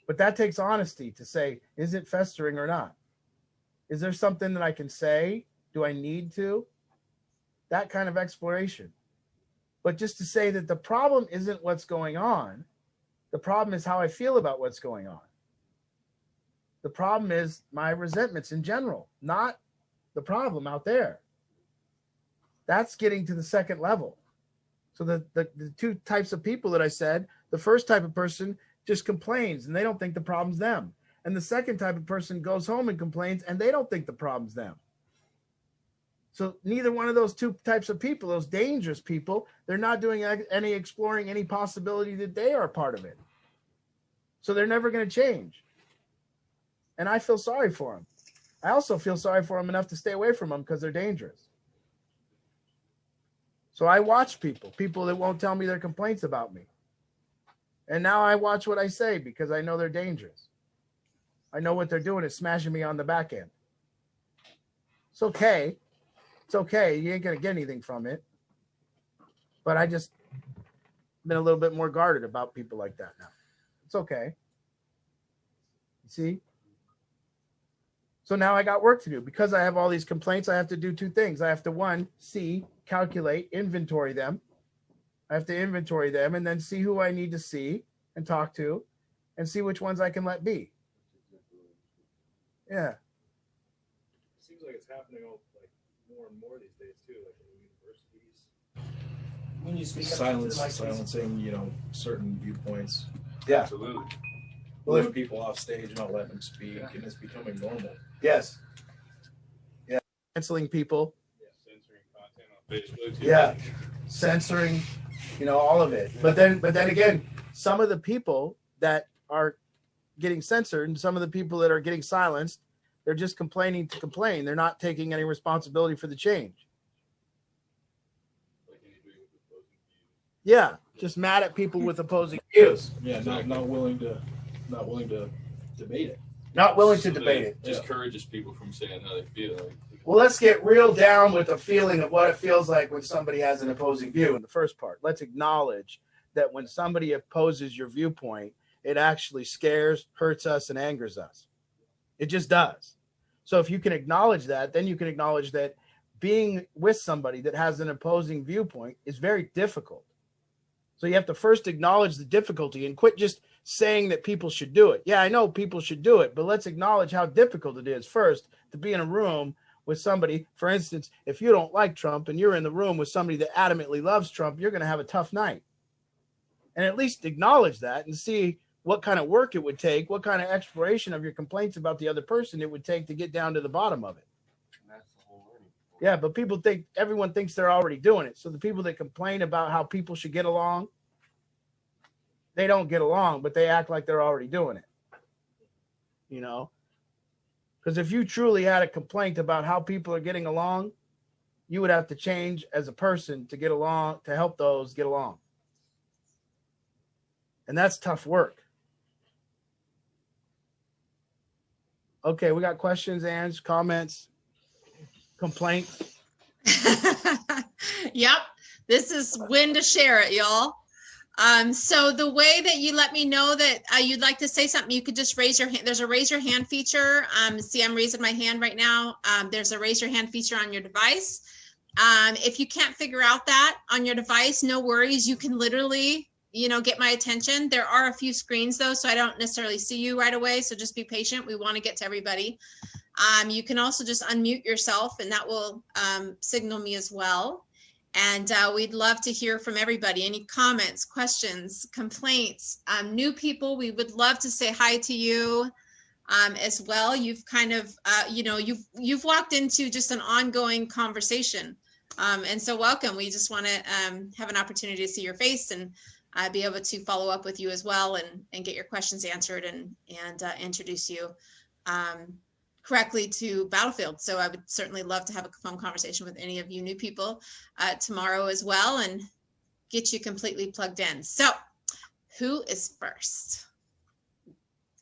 But that takes honesty to say, is it festering or not? Is there something that I can say? Do I need to? That kind of exploration. But just to say that the problem isn't what's going on. The problem is how I feel about what's going on. The problem is my resentments in general, not the problem out there. That's getting to the second level. So the two types of people that I said, the first type of person just complains and they don't think the problem's them. And the second type of person goes home and complains and they don't think the problem's them. So neither one of those two types of people, those dangerous people, they're not doing any exploring any possibility that they are part of it. So they're never going to change. And I feel sorry for them. I also feel sorry for them enough to stay away from them because they're dangerous. So I watch people that won't tell me their complaints about me. And now I watch what I say because I know they're dangerous. I know what they're doing is smashing me on the back end. It's okay. It's okay. You ain't going to get anything from it. But I just been a little bit more guarded about people like that now. It's okay. You see? So now I got work to do. Because I have all these complaints, I have to do two things. I have to, one, see, calculate, inventory them. I have to inventory them and then see who I need to see and talk to and see which ones I can let be. Yeah. It seems like it's happening more and more these days too, like in universities. When you speak Silencing, certain viewpoints. Yeah. Absolutely. Well, Pulling people off stage, not letting them speak, and it's becoming normal. Yes. Yeah. Canceling people. Yeah, censoring content on Facebook. Yeah. Censoring all of it. But then again, some of the people that are getting censored and some of the people that are getting silenced, they're just complaining to complain. They're not taking any responsibility for the change. Yeah, just mad at people with opposing views. Yeah, not willing to debate it. Not willing to debate it. Discourages people from saying how they feel. Well, let's get real down with the feeling of what it feels like when somebody has an opposing view in the first part. Let's acknowledge that when somebody opposes your viewpoint, it actually scares, hurts us, and angers us. It just does. So if you can acknowledge that, then you can acknowledge that being with somebody that has an opposing viewpoint is very difficult. So you have to first acknowledge the difficulty and quit just saying that people should do it. Yeah, I know people should do it, but let's acknowledge how difficult it is first to be in a room with somebody. For instance, if you don't like Trump and you're in the room with somebody that adamantly loves Trump, you're going to have a tough night. And at least acknowledge that and see what kind of work it would take, what kind of exploration of your complaints about the other person it would take to get down to the bottom of it. That's the whole learning. Yeah, but everyone thinks they're already doing it. So the people that complain about how people should get along, they don't get along, but they act like they're already doing it. Because if you truly had a complaint about how people are getting along, you would have to change as a person to get along, to help those get along. And that's tough work. Okay, we got questions, Ange, comments, complaints. Yep. This is when to share it, y'all. So the way that you let me know that you'd like to say something, you could just raise your hand. There's a raise your hand feature. See, I'm raising my hand right now. There's a raise your hand feature on your device. If you can't figure out that on your device, no worries. You can literally, get my attention. There are a few screens though, so I don't necessarily see you right away. So just be patient. We want to get to everybody. You can also just unmute yourself and that will signal me as well. And we'd love to hear from everybody. Any comments, questions, complaints, new people, we would love to say hi to you as well. You've kind of, you've walked into just an ongoing conversation. And so welcome. We just want to have an opportunity to see your face and be able to follow up with you as well and get your questions answered and introduce you correctly to Battlefield. So I would certainly love to have a phone conversation with any of you new people tomorrow as well and get you completely plugged in. So who is first?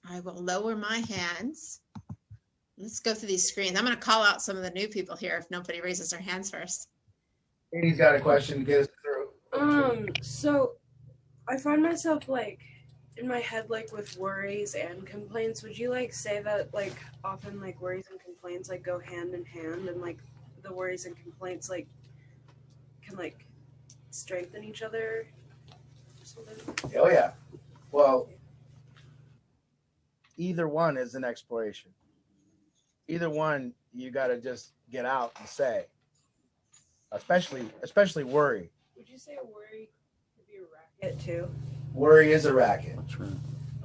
I will lower my hands. Let's go through these screens. I'm going to call out some of the new people here if nobody raises their hands first. Katie's got a question to get us through. So I find myself in my head with worries and complaints. Would you say that often worries and complaints go hand in hand, and the worries and complaints can strengthen each other or something? Oh yeah. Well, either one is an exploration. Either one you got to just get out and say. Especially worry. Would you say a worry could be a racket too? Worry is a racket. That's right.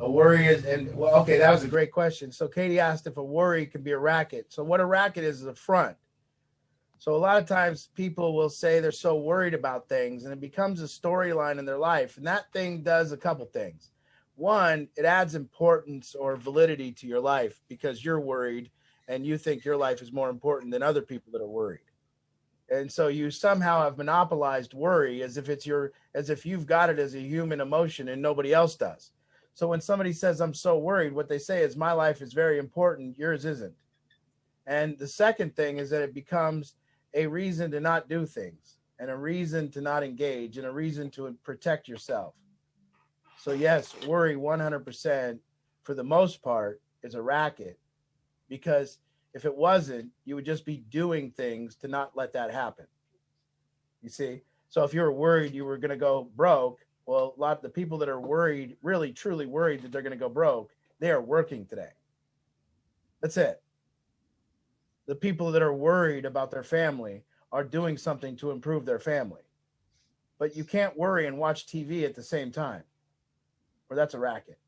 A worry is, okay, that was a great question. So Katie asked if a worry can be a racket. So what a racket is a front. So a lot of times people will say they're so worried about things and it becomes a storyline in their life. And that thing does a couple things. One, it adds importance or validity to your life because you're worried and you think your life is more important than other people that are worried. And so you somehow have monopolized worry as if you've got it as a human emotion and nobody else does. So when somebody says, I'm so worried, what they say is my life is very important, yours isn't. And the second thing is that it becomes a reason to not do things and a reason to not engage and a reason to protect yourself. So yes, worry 100% for the most part is a racket, because if it wasn't, you would just be doing things to not let that happen. You see? So if you were worried you were going to go broke, well, a lot of the people that are worried, really truly worried that they're going to go broke, they are working today. That's it. The people that are worried about their family are doing something to improve their family. But you can't worry and watch TV at the same time, or that's a racket.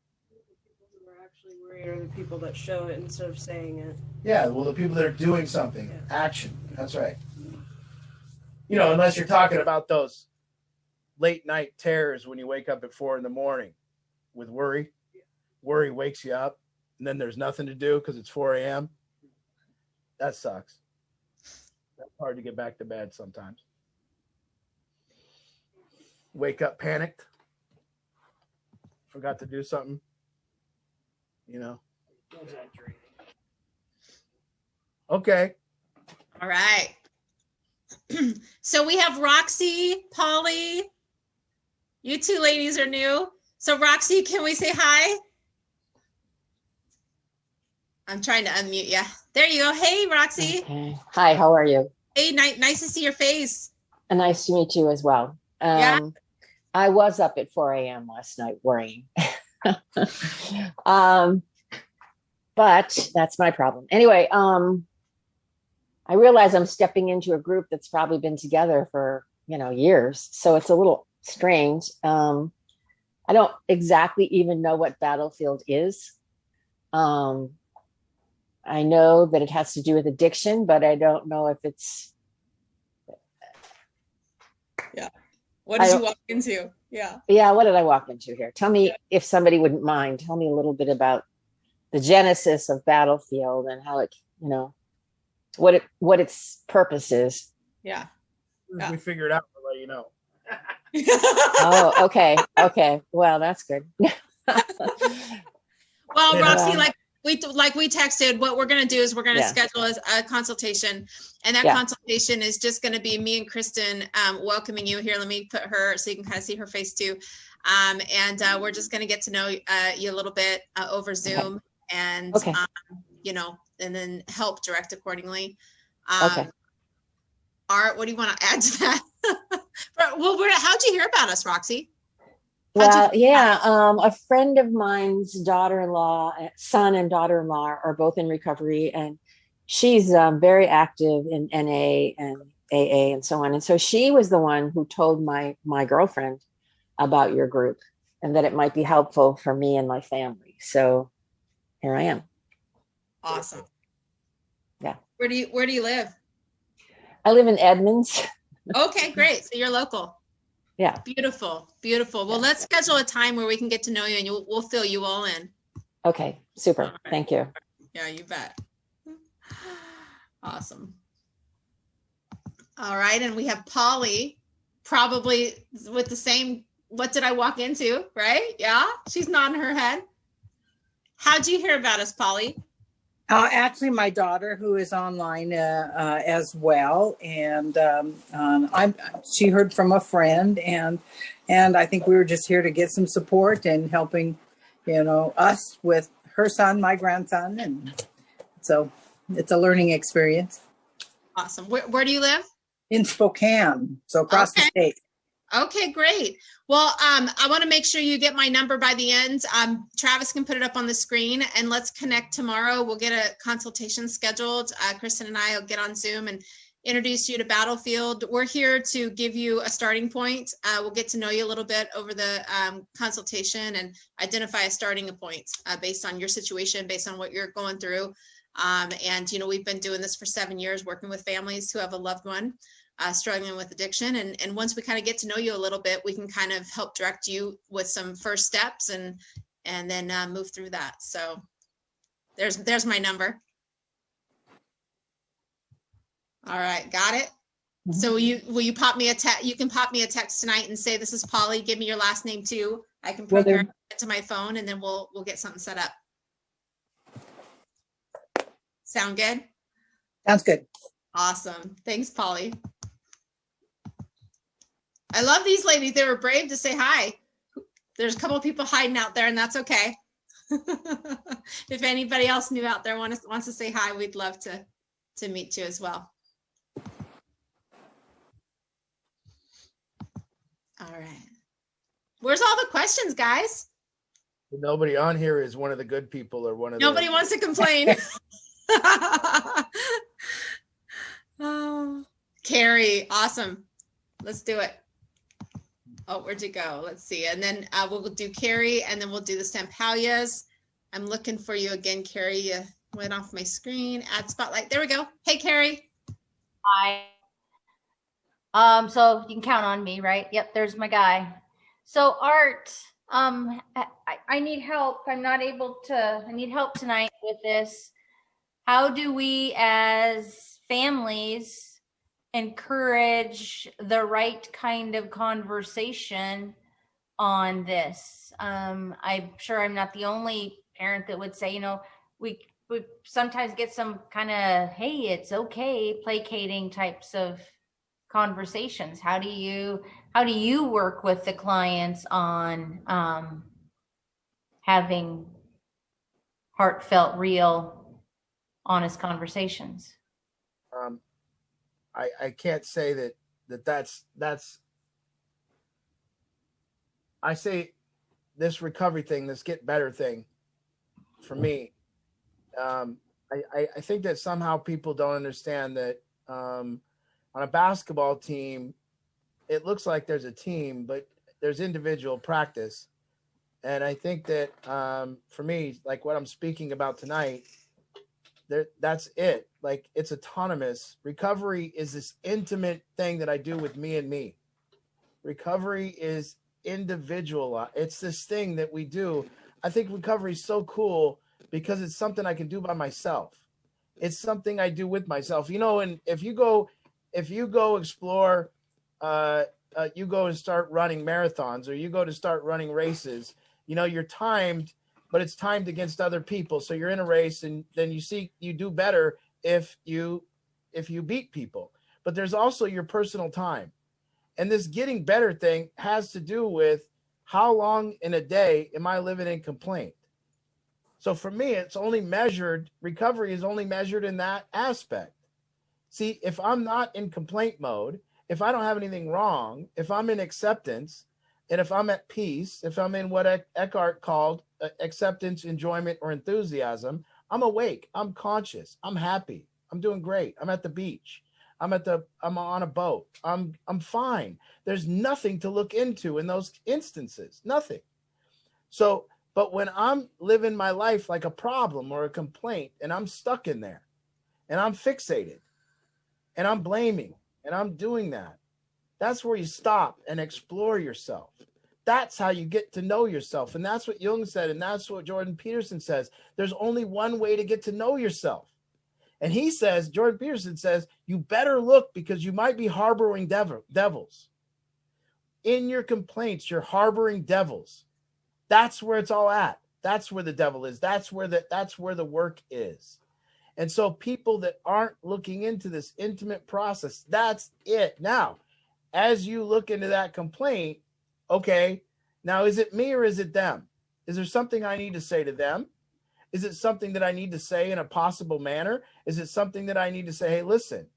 Or the people that show it instead of saying it. Yeah, well, the people that are doing something, action. That's right. Unless you're talking about those late night terrors when you wake up at 4 a.m. with worry. Worry wakes you up, and then there's nothing to do because it's 4 a.m. That sucks. That's hard to get back to bed sometimes. Wake up panicked. Forgot to do something. You know. Okay. All right. So we have Roxy, Polly. You two ladies are new. So Roxy, can we say hi? I'm trying to unmute you. There you go. Hey, Roxy. Okay. Hi, how are you? Hey, nice to see your face. And nice to meet you as well. Yeah. I was up at 4 a.m. last night worrying. But that's my problem. Anyway, I realize I'm stepping into a group that's probably been together for, years. So it's a little strange. I don't exactly even know what Battlefield is. I know that it has to do with addiction, but I don't know if it's. Yeah. What did you walk into? Yeah. Yeah. What did I walk into here? Tell me, if somebody wouldn't mind, tell me a little bit about the genesis of Battlefield and how it, what its purpose is. Yeah. As we figure it out, we'll let you know. Oh, okay. Okay. Well, that's good. Well, Roxy, like we texted, what we're going to do is we're going to schedule a consultation, and that consultation is just going to be me and Kristen welcoming you here. Let me put her so you can kind of see her face too. And we're just going to get to know you a little bit over Zoom and, and then help direct accordingly. Okay. Art, what do you want to add to that? Well, how'd you hear about us, Roxy? Well, a friend of mine's son and daughter-in-law are both in recovery, and she's very active in NA and AA and so on. And so she was the one who told my girlfriend about your group and that it might be helpful for me and my family. So here I am. Awesome. Yeah. Where do you live? I live in Edmonds. Okay, great. So you're local. Yeah. Beautiful. Well, let's schedule a time where we can get to know you, and we'll fill you all in. Okay. Super. Right. Thank you. Yeah, you bet. Awesome. All right. And we have Polly, probably with the same, what did I walk into? Right? Yeah. She's nodding her head. How'd you hear about us, Polly? Actually, my daughter, who is online as well, and she heard from a friend, and I think we were just here to get some support and helping, us with her son, my grandson, and so it's a learning experience. Awesome. Where do you live? In Spokane, so across the state. Okay, great. Well, I want to make sure you get my number by the end. Travis can put it up on the screen, and let's connect tomorrow. We'll get a consultation scheduled. Kristen and I will get on Zoom and introduce you to Battlefield. We're here to give you a starting point. We'll get to know you a little bit over the consultation and identify a starting point based on your situation, based on what you're going through. And, we've been doing this for 7 years, working with families who have a loved one struggling with addiction. And once we kind of get to know you a little bit, we can kind of help direct you with some first steps and then move through that. So there's my number. All right. Got it. Mm-hmm. So will you pop me a text? You can pop me a text tonight and say, this is Polly. Give me your last name too. I can prepare it to my phone, and then we'll get something set up. Sound good? Sounds good. Awesome. Thanks, Polly. I love these ladies. They were brave to say hi. There's a couple of people hiding out there, and that's okay. If anybody else new out there wants to say hi, we'd love to meet you as well. All right. Where's all the questions, guys? Nobody on here is one of the good people or one of Nobody wants to complain. Oh, Carrie, awesome. Let's do it. Oh, where'd you go? Let's see. And then we'll do Carrie, and then we'll do the Stampalias. I'm looking for you again, Carrie. You went off my screen. Add spotlight. There we go. Hey, Carrie. Hi. So you can count on me, right? Yep, there's my guy. So Art, I need help. I need help tonight with this. How do we as families encourage the right kind of conversation on this? I'm sure I'm not the only parent that would say, we sometimes get some kind of, hey, it's okay, placating types of conversations. How do you work with the clients on having heartfelt, real, honest conversations? I can't say that's I say this recovery thing, this get better thing for me. I think that somehow people don't understand that on a basketball team, it looks like there's a team, but there's individual practice. And I think that for me, like what I'm speaking about tonight, that's it. Like it's autonomous. Recovery is this intimate thing that I do with me and me. Recovery is individual. It's this thing that we do. I think recovery is so cool because it's something I can do by myself. It's something I do with myself. And if you go explore, you go and start running marathons, or you go to start running races, you're timed, but it's timed against other people. So you're in a race, and then you do better if you beat people. But there's also your personal time. And this getting better thing has to do with how long in a day am I living in complaint? So for me, recovery is only measured in that aspect. See, if I'm not in complaint mode, if I don't have anything wrong, if I'm in acceptance, and if I'm at peace, if I'm in what Eckhart called acceptance, enjoyment, or enthusiasm, I'm awake, I'm conscious, I'm happy, I'm doing great, I'm at the beach, I'm on a boat, I'm fine. There's nothing to look into in those instances, nothing. So, but when I'm living my life like a problem or a complaint, and I'm stuck in there, and I'm fixated, and I'm blaming, and I'm doing that, that's where you stop and explore yourself. That's how you get to know yourself. And that's what Jung said, and that's what Jordan Peterson says. There's only one way to get to know yourself. And Jordan Peterson says, you better look, because you might be harboring devils. In your complaints, you're harboring devils. That's where it's all at. That's where the devil is. That's where the work is. And so people that aren't looking into this intimate process, that's it. Now, as you look into that complaint, okay, now is it me or is it them? Is there something I need to say to them? Is it something that I need to say in a possible manner? Is it something that I need to say, hey, listen,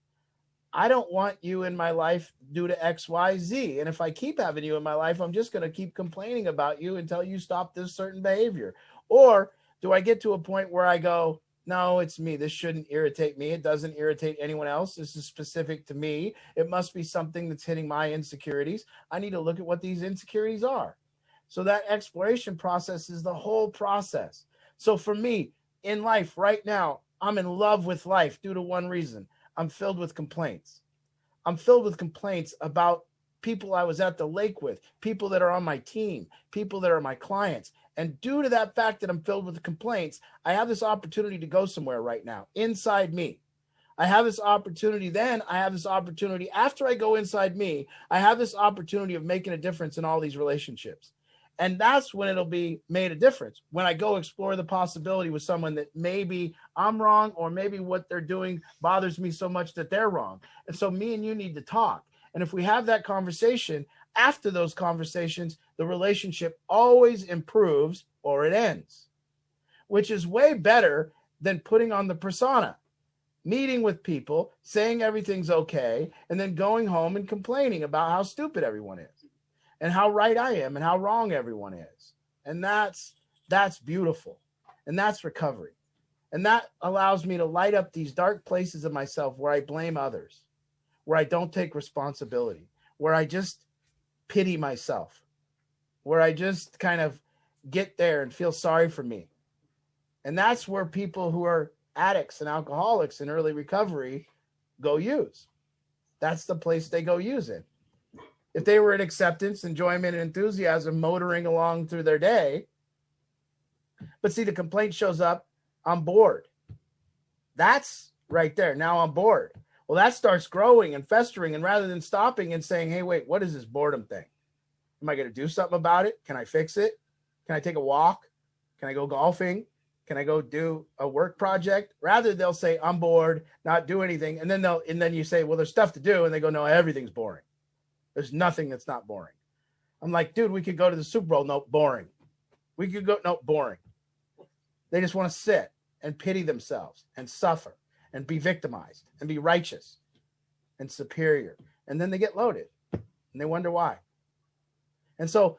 I don't want you in my life due to X, Y, Z. And if I keep having you in my life, I'm just going to keep complaining about you until you stop this certain behavior. Or do I get to a point where I go, no, it's me. This shouldn't irritate me. It doesn't irritate anyone else. This is specific to me. It must be something that's hitting my insecurities. I need to look at what these insecurities are. So that exploration process is the whole process. So for me in life right now, I'm in love with life due to one reason. I'm filled with complaints. I'm filled with complaints about people I was at the lake with, people that are on my team, people that are my clients. And due to that fact that I'm filled with complaints, I have this opportunity to go somewhere right now inside me. I have this opportunity after I go inside me, I have this opportunity of making a difference in all these relationships. And that's when it'll be made a difference. When I go explore the possibility with someone that maybe I'm wrong, or maybe what they're doing bothers me so much that they're wrong. And so me and you need to talk. And if we have that conversation, after those conversations, the relationship always improves or it ends, which is way better than putting on the persona, meeting with people, saying everything's okay, and then going home and complaining about how stupid everyone is and how right I am and how wrong everyone is. And that's beautiful. And that's recovery. And that allows me to light up these dark places of myself where I blame others, where I don't take responsibility, where I just pity myself, where I just kind of get there and feel sorry for me. And that's where people who are addicts and alcoholics in early recovery go use. that's the place they go use it. If they were at acceptance, enjoyment, and enthusiasm motoring along through their day, but see, the complaint shows up, I'm bored. That's right there. Now I'm bored. Well, that starts growing and festering. And rather than stopping and saying, hey, wait, what is this boredom thing? Am I going to do something about it? Can I fix it? Can I take a walk? Can I go golfing? Can I go do a work project? Rather, they'll say, I'm bored, not do anything. And then you say, well, there's stuff to do. And they go, no, everything's boring. There's nothing that's not boring. I'm like, dude, we could go to the Super Bowl. No, boring. We could go, no, boring. They just want to sit and pity themselves and suffer and be victimized and be righteous and superior. And then they get loaded and they wonder why. And so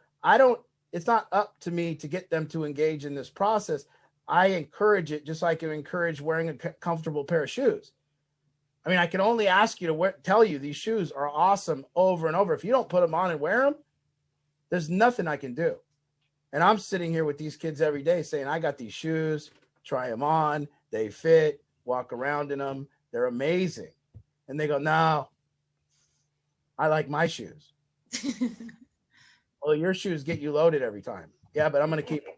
it's not up to me to get them to engage in this process. I encourage it just like I encourage wearing a comfortable pair of shoes. I mean, I can only ask you to tell you these shoes are awesome over and over. If you don't put them on and wear them, there's nothing I can do. And I'm sitting here with these kids every day saying, I got these shoes, try them on, they fit, walk around in them. They're amazing. And they go, no, I like my shoes. Well, your shoes get you loaded every time. Yeah, but I'm going to keep them.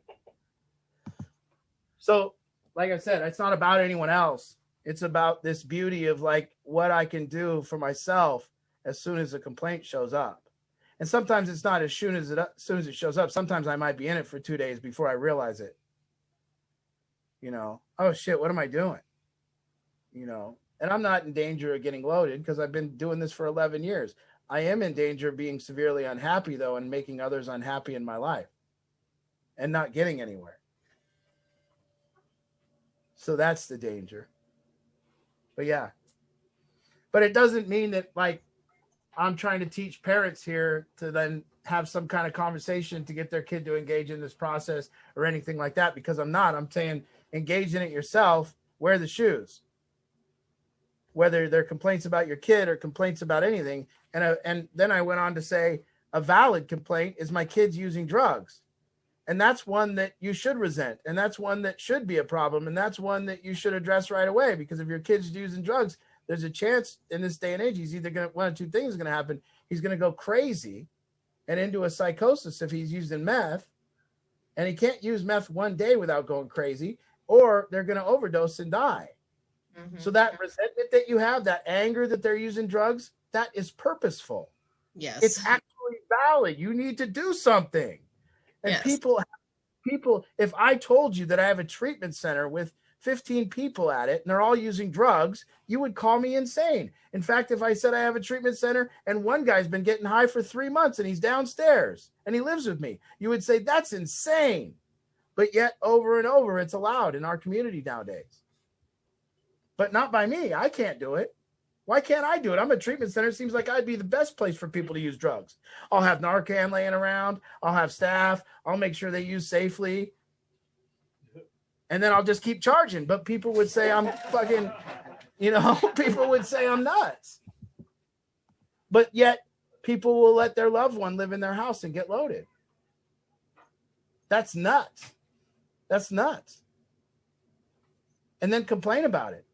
So, like I said, it's not about anyone else. It's about this beauty of like what I can do for myself as soon as a complaint shows up. And sometimes it's not as soon as it shows up. Sometimes I might be in it for 2 days before I realize it. You know, oh shit, what am I doing? You know, and I'm not in danger of getting loaded because I've been doing this for 11 years. I am in danger of being severely unhappy though and making others unhappy in my life and not getting anywhere. So that's the danger. But yeah, but it doesn't mean that like I'm trying to teach parents here to then have some kind of conversation to get their kid to engage in this process or anything like that, because I'm not. I'm saying engage in it yourself, wear the shoes. Whether they're complaints about your kid or complaints about anything. And then I went on to say a valid complaint is my kid's using drugs. And that's one that you should resent. And that's one that should be a problem. And that's one that you should address right away, because if your kid's using drugs, there's a chance in this day and age, he's either one of two things is going to happen. He's going to go crazy and into a psychosis if he's using meth, and he can't use meth one day without going crazy, or they're going to overdose and die. Mm-hmm. So that resentment that you have, that anger that they're using drugs, that is purposeful. Yes. It's actually valid. You need to do something. And yes. people, if I told you that I have a treatment center with 15 people at it and they're all using drugs, you would call me insane. In fact, if I said I have a treatment center and one guy's been getting high for 3 months and he's downstairs and he lives with me, you would say that's insane. But yet over and over, it's allowed in our community nowadays. But not by me. I can't do it. Why can't I do it? I'm a treatment center. It seems like I'd be the best place for people to use drugs. I'll have Narcan laying around. I'll have staff. I'll make sure they use safely. And then I'll just keep charging. But people would say I'm fucking, people would say I'm nuts. But yet people will let their loved one live in their house and get loaded. That's nuts. That's nuts. And then complain about it.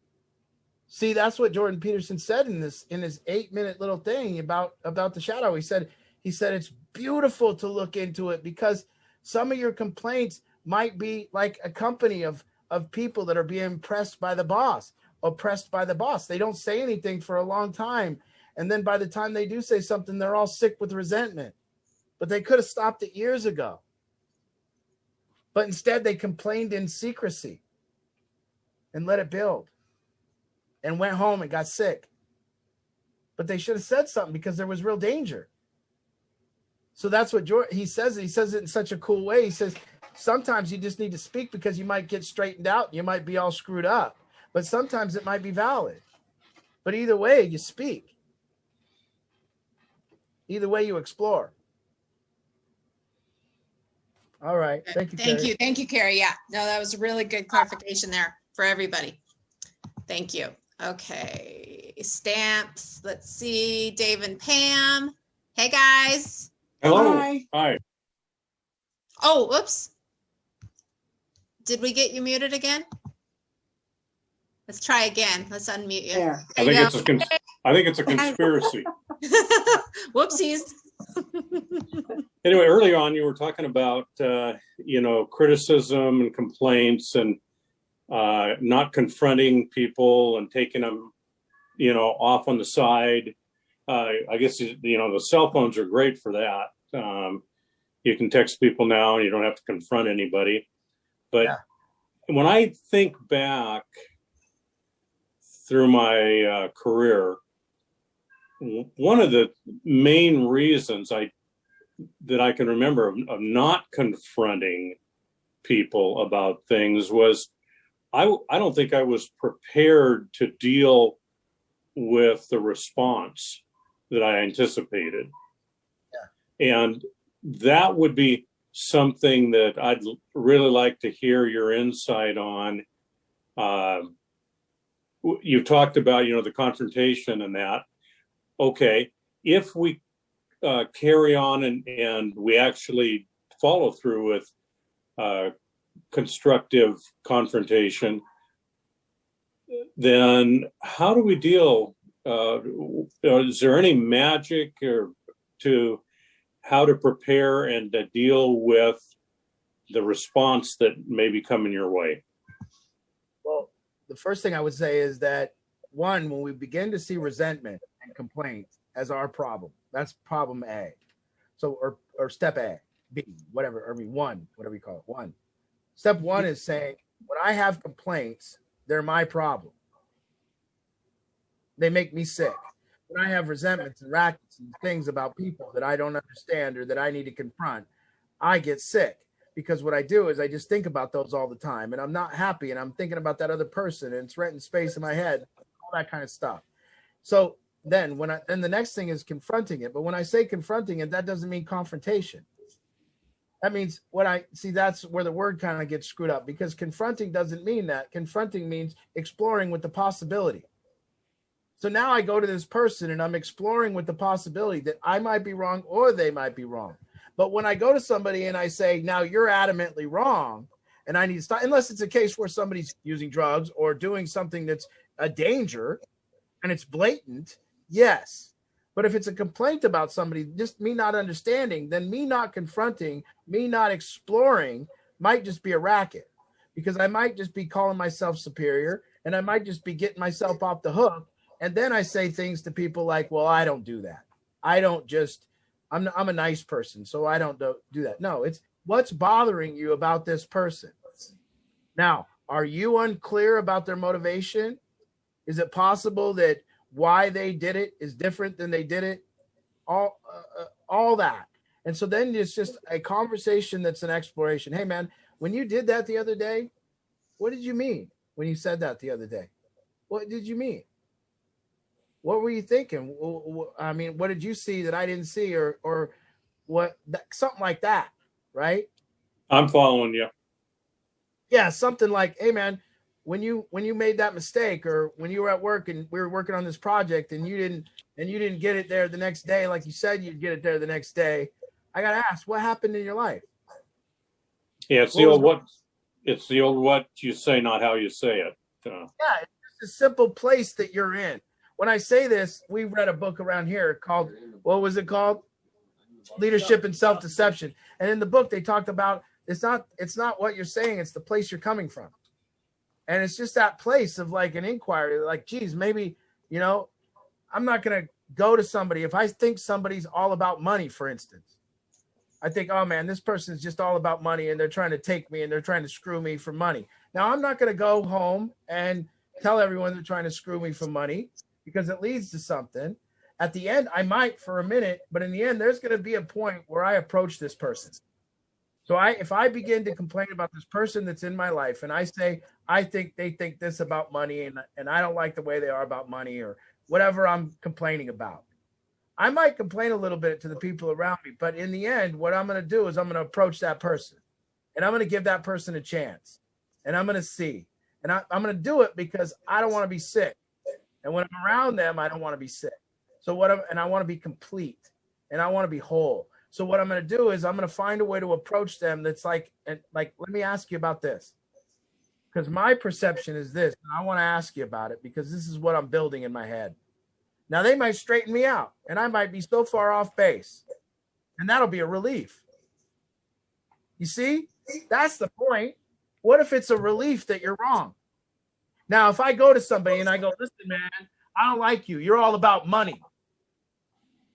See, that's what Jordan Peterson said in his 8-minute little thing about the shadow. He said it's beautiful to look into it because some of your complaints might be like a company of people that are being oppressed by the boss. They don't say anything for a long time. And then by the time they do say something, they're all sick with resentment. But they could have stopped it years ago. But instead they complained in secrecy and let it build. And went home and got sick. But they should have said something because there was real danger. So that's what he says. He says it in such a cool way. He says, sometimes you just need to speak because you might get straightened out. You might be all screwed up. But sometimes it might be valid. But either way, you speak. Either way, you explore. All right. Thank you, Carrie. Thank you, Carrie. Yeah. No, that was a really good clarification there for everybody. Thank you. Okay, stamps. Let's see, Dave and Pam. Hey, guys. Hello. Hi. Oh, whoops. Did we get you muted again? Let's try again. Let's unmute you. Yeah. I think I think it's a conspiracy. Whoopsies. Anyway, early on, you were talking about, criticism and complaints and not confronting people and taking them, off on the side. I guess, the cell phones are great for that. You can text people now and you don't have to confront anybody. But when I think back through my career, one of the main reasons that I can remember of not confronting people about things was I don't think I was prepared to deal with the response that I anticipated. Yeah. And that would be something that I'd really like to hear your insight on. You've talked about, the confrontation and that. Okay, if we carry on and we actually follow through with constructive confrontation, then how do we deal? Is there any magic to how to prepare and to deal with the response that may be coming your way? Well, the first thing I would say is that, one, when we begin to see resentment and complaints as our problem, that's problem A. So, or step A, B, whatever, one, whatever you call it, one. Step one is saying, when I have complaints, they're my problem. They make me sick. When I have resentments and rackets and things about people that I don't understand or that I need to confront, I get sick. Because what I do is I just think about those all the time, and I'm not happy, and I'm thinking about that other person, and it's renting space in my head, all that kind of stuff. So then the next thing is confronting it. But when I say confronting it, that doesn't mean confrontation. That means that's where the word kind of gets screwed up, because confronting doesn't mean that. Confronting means exploring with the possibility. So now I go to this person and I'm exploring with the possibility that I might be wrong or they might be wrong. But when I go to somebody and I say, now you're adamantly wrong and I need to stop, unless it's a case where somebody's using drugs or doing something that's a danger and it's blatant, yes. But if it's a complaint about somebody, just me not understanding, then me not confronting, me not exploring might just be a racket, because I might just be calling myself superior and I might just be getting myself off the hook. And then I say things to people like, well, I don't do that. I'm a nice person, so I don't do that. No, it's what's bothering you about this person. Now, are you unclear about their motivation? Is it possible that why they did it is different than they did it? All that. And so then it's just a conversation that's an exploration. Hey, man, when you did that the other day, what did you mean when you said that the other day? What did you mean? What were you thinking? I mean, what did you see that I didn't see, or what? Something like that, right? I'm following you. Yeah, something like, hey, man, when you made that mistake, or when you were at work and we were working on this project and you didn't get it there the next day like you said you'd get it there the next day, I got to ask, what happened in your life? Yeah, it's the old what you say, not how you say it. Yeah, it's just a simple place that you're in. When I say this, we read a book around here called, what was it called? Leadership and Self-Deception. And in the book, they talked about it's not what you're saying, it's the place you're coming from. And it's just that place of like an inquiry, like, geez, maybe, I'm not going to go to somebody. If I think somebody's all about money, for instance, I think, oh man, this person's just all about money and they're trying to take me and they're trying to screw me for money. Now, I'm not going to go home and tell everyone they're trying to screw me for money, because it leads to something. At the end, I might for a minute, but in the end, there's going to be a point where I approach this person. So if I begin to complain about this person that's in my life and I say, I think they think this about money and I don't like the way they are about money or whatever I'm complaining about, I might complain a little bit to the people around me. But in the end, what I'm going to do is I'm going to approach that person and I'm going to give that person a chance and I'm going to see. And I'm going to do it because I don't want to be sick. And when I'm around them, I don't want to be sick. And I want to be complete and I want to be whole. So what I'm going to do is I'm going to find a way to approach them that's like, let me ask you about this. Because my perception is this, and I want to ask you about it because this is what I'm building in my head. Now they might straighten me out and I might be so far off base, and that'll be a relief. You see, that's the point. What if it's a relief that you're wrong? Now, if I go to somebody and I go, listen, man, I don't like you. You're all about money.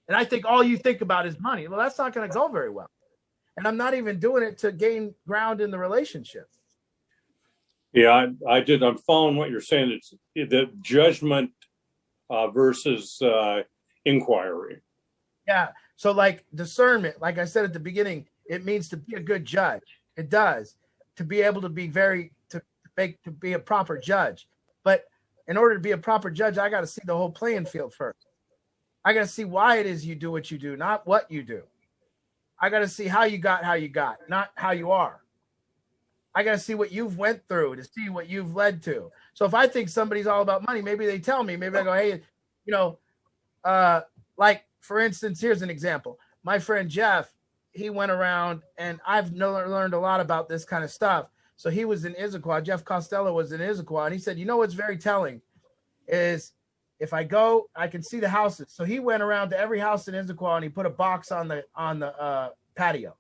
And I think all you think about is money. Well, that's not going to go very well. And I'm not even doing it to gain ground in the relationship. Yeah, I'm following what you're saying. It's the judgment versus inquiry. Yeah. So like discernment, like I said at the beginning, it means to be a good judge. It does. To be able to be to be a proper judge. But in order to be a proper judge, I got to see the whole playing field first. I got to see why it is you do what you do, not what you do. I got to see how you got, not how you are. I got to see what you've went through to see what you've led to. So if I think somebody's all about money, maybe they tell me, maybe I go, hey, like for instance, here's an example. My friend Jeff, he went around, and I've learned a lot about this kind of stuff. So he was in Issaquah. Jeff Costello was in Issaquah, and he said, what's very telling is if I go, I can see the houses. So he went around to every house in Issaquah, and he put a box on the patio.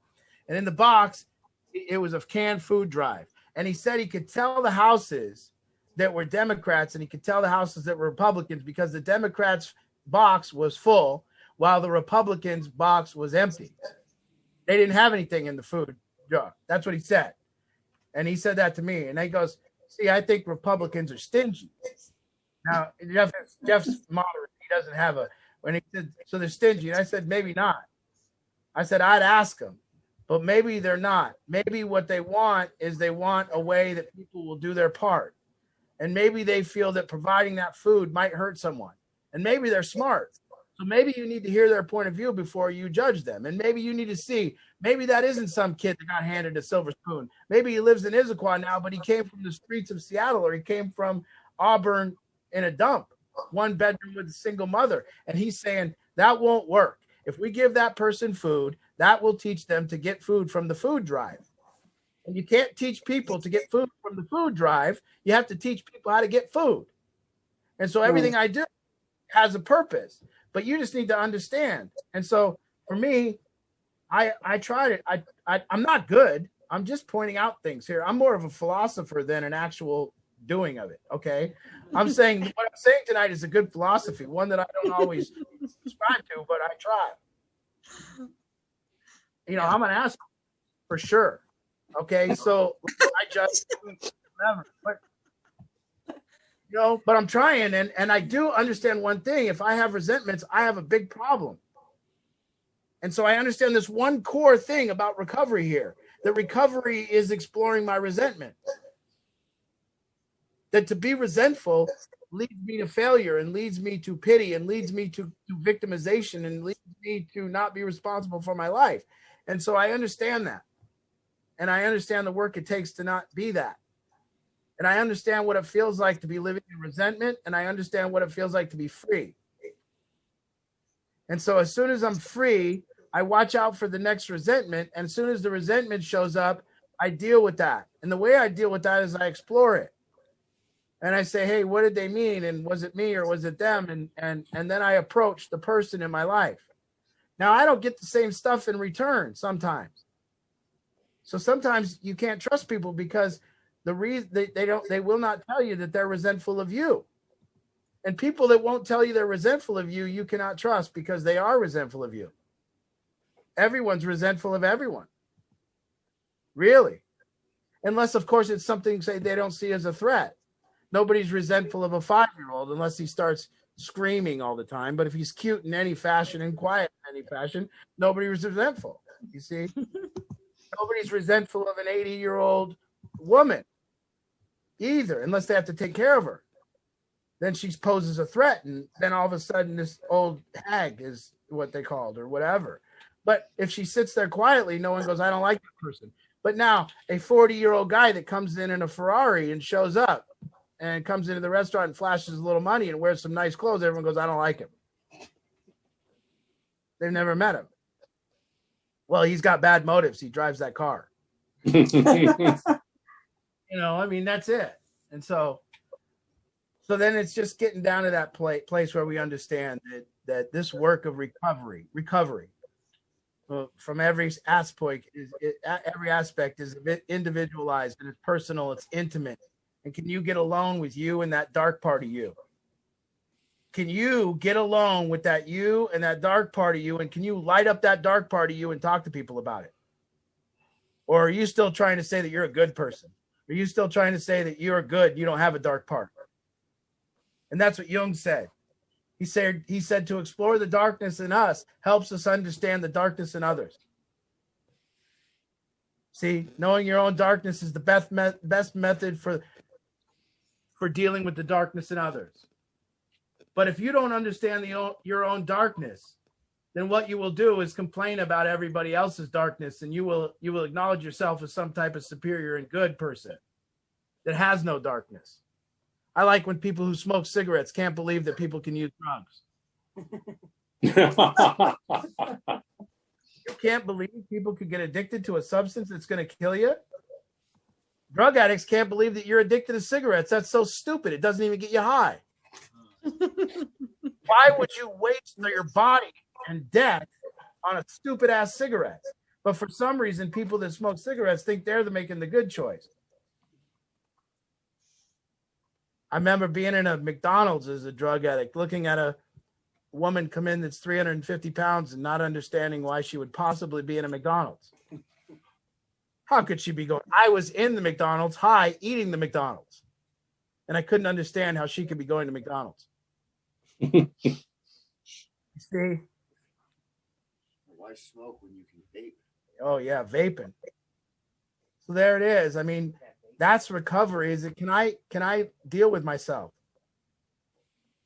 And in the box, it was a canned food drive. And he said he could tell the houses that were Democrats, and he could tell the houses that were Republicans because the Democrats' box was full while the Republicans' box was empty. They didn't have anything in the food jar. That's what he said. And he said that to me. And he goes, see, I think Republicans are stingy. Now, Jeff's moderate. He doesn't have when he said, so they're stingy. And I said, maybe not. I said, I'd ask them, but maybe they're not. Maybe what they want is they want a way that people will do their part. And maybe they feel that providing that food might hurt someone. And maybe they're smart. So maybe you need to hear their point of view before you judge them. And maybe you need to see, maybe that isn't some kid that got handed a silver spoon. Maybe he lives in Issaquah now, but he came from the streets of Seattle, or he came from Auburn in a dump, 1 bedroom with a single mother. And he's saying that won't work. If we give that person food, that will teach them to get food from the food drive. And you can't teach people to get food from the food drive. You have to teach people how to get food. And so everything I do has a purpose, but you just need to understand. And so for me, I tried it. I'm not good. I'm just pointing out things here. I'm more of a philosopher than an actual doing of it. Okay. I'm saying what I'm saying tonight is a good philosophy, one that I don't always subscribe to, but I try. I'm an asshole for sure. Okay. So I just whatever. But I'm trying, and I do understand one thing. If I have resentments, I have a big problem. And so I understand this one core thing about recovery here, that recovery is exploring my resentment. That to be resentful leads me to failure and leads me to pity and leads me to victimization and leads me to not be responsible for my life. And so I understand that. And I understand the work it takes to not be that. And I understand what it feels like to be living in resentment, and I understand what it feels like to be free. And so as soon as I'm free, I watch out for the next resentment. And as soon as the resentment shows up, I deal with that. And the way I deal with that is I explore it. And I say, hey, what did they mean? And was it me or was it them? And then I approach the person in my life. Now, I don't get the same stuff in return sometimes. So sometimes you can't trust people because the reason they will not tell you that they're resentful of you. And people that won't tell you they're resentful of you, you cannot trust because they are resentful of you. Everyone's resentful of everyone. Really. Unless, of course, it's something, say, they don't see as a threat. Nobody's resentful of a 5-year-old unless he starts screaming all the time. But if he's cute in any fashion and quiet in any fashion, nobody's resentful. You see? Nobody's resentful of an 80-year-old woman either, unless they have to take care of her. Then she poses a threat, and then all of a sudden this old hag is what they called or whatever. But if she sits there quietly, no one goes, I don't like that person. But now a 40-year-old guy that comes in a Ferrari and shows up and comes into the restaurant and flashes a little money and wears some nice clothes, everyone goes, I don't like him. They've never met him. Well, he's got bad motives. He drives that car. I mean, that's it. And so So then it's just getting down to that place where we understand that this work of recovery from every aspect is a bit individualized and it's personal, it's intimate. And can you get alone with you and that dark part of you? Can you get alone with that you and that dark part of you? And can you light up that dark part of you and talk to people about it? Or are you still trying to say that you're a good person? Are you still trying to say that you're good, you don't have a dark part? And that's what Jung said. He said to explore the darkness in us helps us understand the darkness in others. See, knowing your own darkness is the best method for dealing with the darkness in others. But if you don't understand your own darkness, then what you will do is complain about everybody else's darkness, and you will acknowledge yourself as some type of superior and good person that has no darkness. I like when people who smoke cigarettes can't believe that people can use drugs. You can't believe people could get addicted to a substance that's going to kill you. Drug addicts can't believe that you're addicted to cigarettes. That's so stupid. It doesn't even get you high. Why would you waste your body and death on a stupid ass cigarette? But for some reason, people that smoke cigarettes think they're making the good choice. I remember being in a McDonald's as a drug addict, looking at a woman come in that's 350 pounds and not understanding why she would possibly be in a McDonald's. How could she be going? I was in the McDonald's, high, eating the McDonald's. And I couldn't understand how she could be going to McDonald's. You see? Why smoke when you can vape? Oh, yeah, vaping. So there it is. I mean, that's recovery. Is it, can I deal with myself?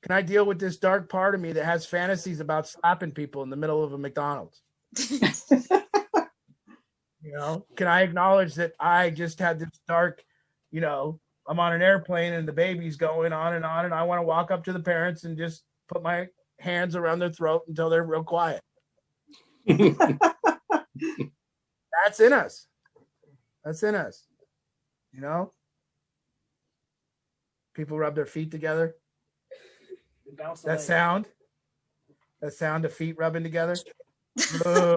Can I deal with this dark part of me that has fantasies about slapping people in the middle of a McDonald's? You know, can I acknowledge that I just had this dark, you know, I'm on an airplane and the baby's going on and I want to walk up to the parents and just put my hands around their throat until they're real quiet. That's in us. That's in us. You know? People rub their feet together. That sound of feet rubbing together. Well,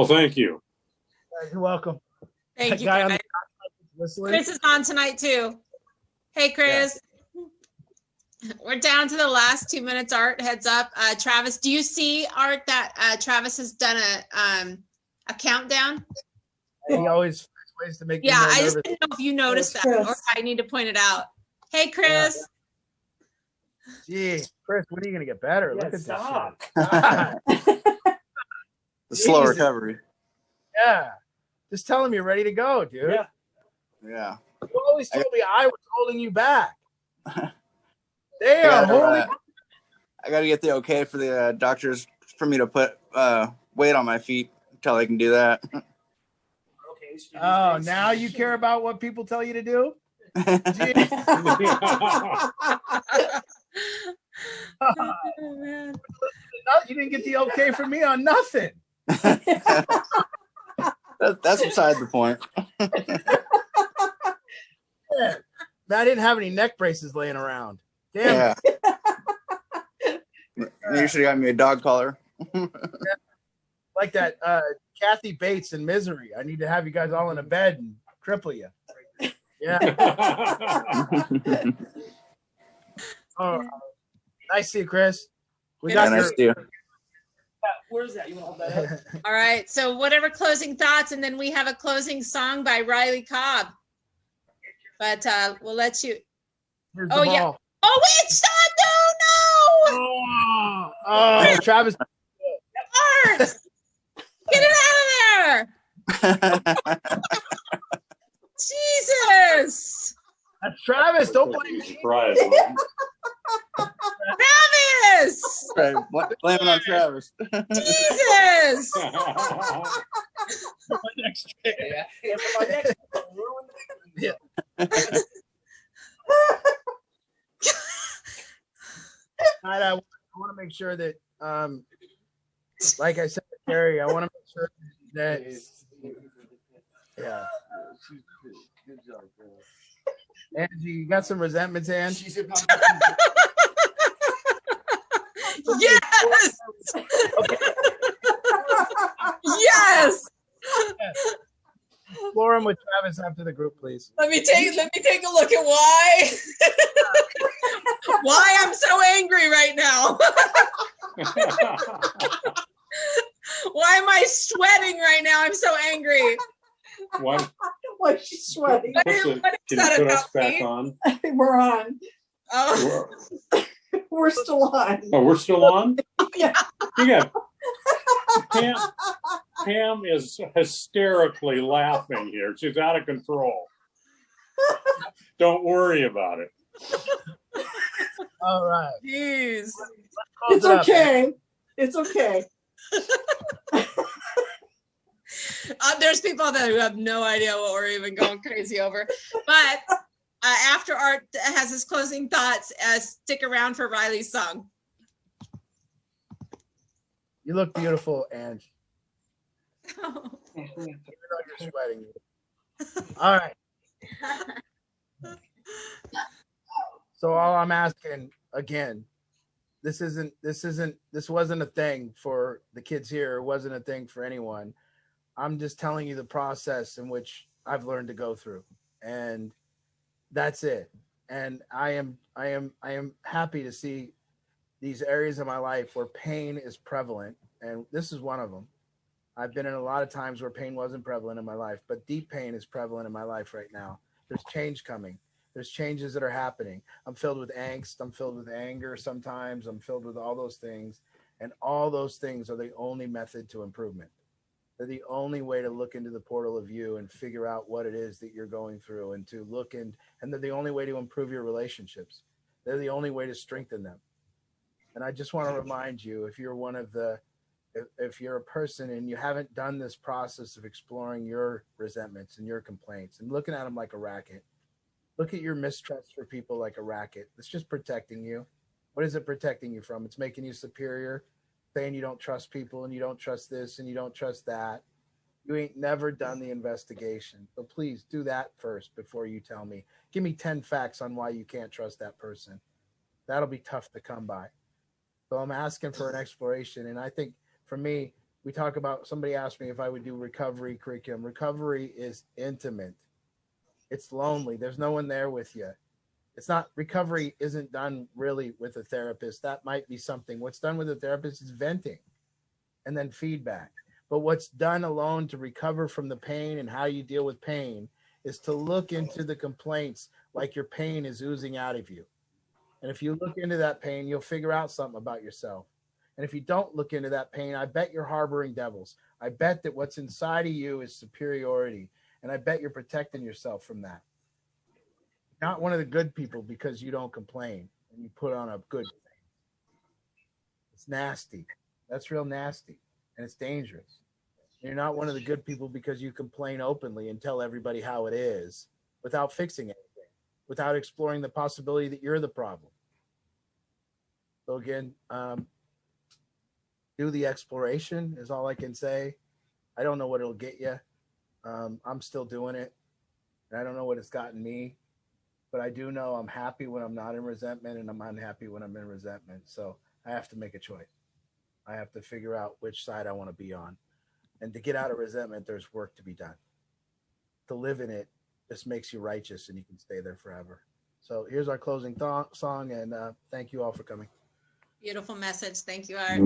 thank you. You're welcome. Thank you, guys. Chris is on tonight too. Hey, Chris. Yeah. We're down to the last 2 minutes. Art, heads up. Travis, do you see, Art, that Travis has done a countdown? He always finds ways to make me Yeah, more I just nervous. didn't know if you noticed that Chris. or I need to point it out. Hey, Chris. Gee, Chris, when are you going to get better? Yeah, Look at stop. this shit. The slow Jesus. recovery. Yeah. Just tell him you're ready to go, dude. Yeah. Yeah. You always told me I was holding you back. They are holding. I got to get the okay for the doctors for me to put weight on my feet until I can do that. Oh, now you care about what people tell you to do? Oh, man. You didn't get the okay from me on nothing. That's beside the point. Yeah. I didn't have any neck braces laying around. Damn. Yeah. You should have got me a dog collar. Like that Kathy Bates in Misery. I need to have you guys all in a bed and cripple you. Yeah. Oh, nice to see you, Chris. We got nice to you. Where's that? You want to hold that up? All right. So whatever closing thoughts, and then we have a closing song by Riley Cobb. But we'll let you. Here's the Oh, yeah. ball. Oh, it's not. No, Oh, Travis. no. Art. Get it out of there. Jesus. That's Travis. Don't blame me. Surprise. Travis. Right, blaming on Travis. Jesus. My next Yeah. I want to make sure that, like I said to Carrie, I want to make sure that, yeah. Good job, girl. Angie, you got some resentments, Ange? She said, Yes. Yes. Explore them with Travis after the group, please. Let me take a look at why I'm so angry right now. Why am I sweating right now? I'm so angry. Why? Why is she sweating? What is Can that you put us about back me? on? We're on. Oh, We're still on. Oh, we're still on? Yeah. You got Pam is hysterically laughing here. She's out of control. Don't worry about it. All right. jeez. It's okay. It's okay. There's people that who have no idea what we're even going crazy over. But after Art has his closing thoughts, stick around for Riley's song. You look beautiful, Ange. Oh. Even though you're sweating. All right. So all I'm asking again, this wasn't a thing for the kids here. It wasn't a thing for anyone. I'm just telling you the process in which I've learned to go through, and that's it. And I am happy to see these areas of my life where pain is prevalent, and this is one of them. I've been in a lot of times where pain wasn't prevalent in my life, but deep pain is prevalent in my life right now. There's change coming. There's changes that are happening. I'm filled with angst. I'm filled with anger sometimes. I'm filled with all those things, and all those things are the only method to improvement. They're the only way to look into the portal of you and figure out what it is that you're going through, and to look and they're the only way to improve your relationships. They're the only way to strengthen them. And I just want to remind you, if you're if you're a person and you haven't done this process of exploring your resentments and your complaints and looking at them like a racket, look at your mistrust for people like a racket. It's just protecting you. What is it protecting you from? It's making you superior, saying you don't trust people and you don't trust this and you don't trust that. You ain't never done the investigation. So please do that first before you tell me. Give me 10 facts on why you can't trust that person. That'll be tough to come by. So I'm asking for an exploration. And I think for me, we talk about, somebody asked me if I would do recovery curriculum. Recovery is intimate. It's lonely. There's no one there with you. It's not, recovery isn't done really with a therapist. That might be something. What's done with a therapist is venting and then feedback. But what's done alone to recover from the pain and how you deal with pain is to look into the complaints like your pain is oozing out of you. And if you look into that pain, you'll figure out something about yourself. And if you don't look into that pain, I bet you're harboring devils. I bet that what's inside of you is superiority. And I bet you're protecting yourself from that. Not one of the good people because you don't complain and you put on a good thing. It's nasty. That's real nasty. And it's dangerous. You're not one of the good people because you complain openly and tell everybody how it is without fixing anything, without exploring the possibility that you're the problem. So again, do the exploration is all I can say. I don't know what it'll get you. I'm still doing it. And I don't know what it's gotten me. But I do know I'm happy when I'm not in resentment, and I'm unhappy when I'm in resentment. So I have to make a choice. I have to figure out which side I want to be on. And to get out of resentment, there's work to be done. To live in it just makes you righteous, and you can stay there forever. So here's our closing song, and thank you all for coming. Beautiful message. Thank you, Art.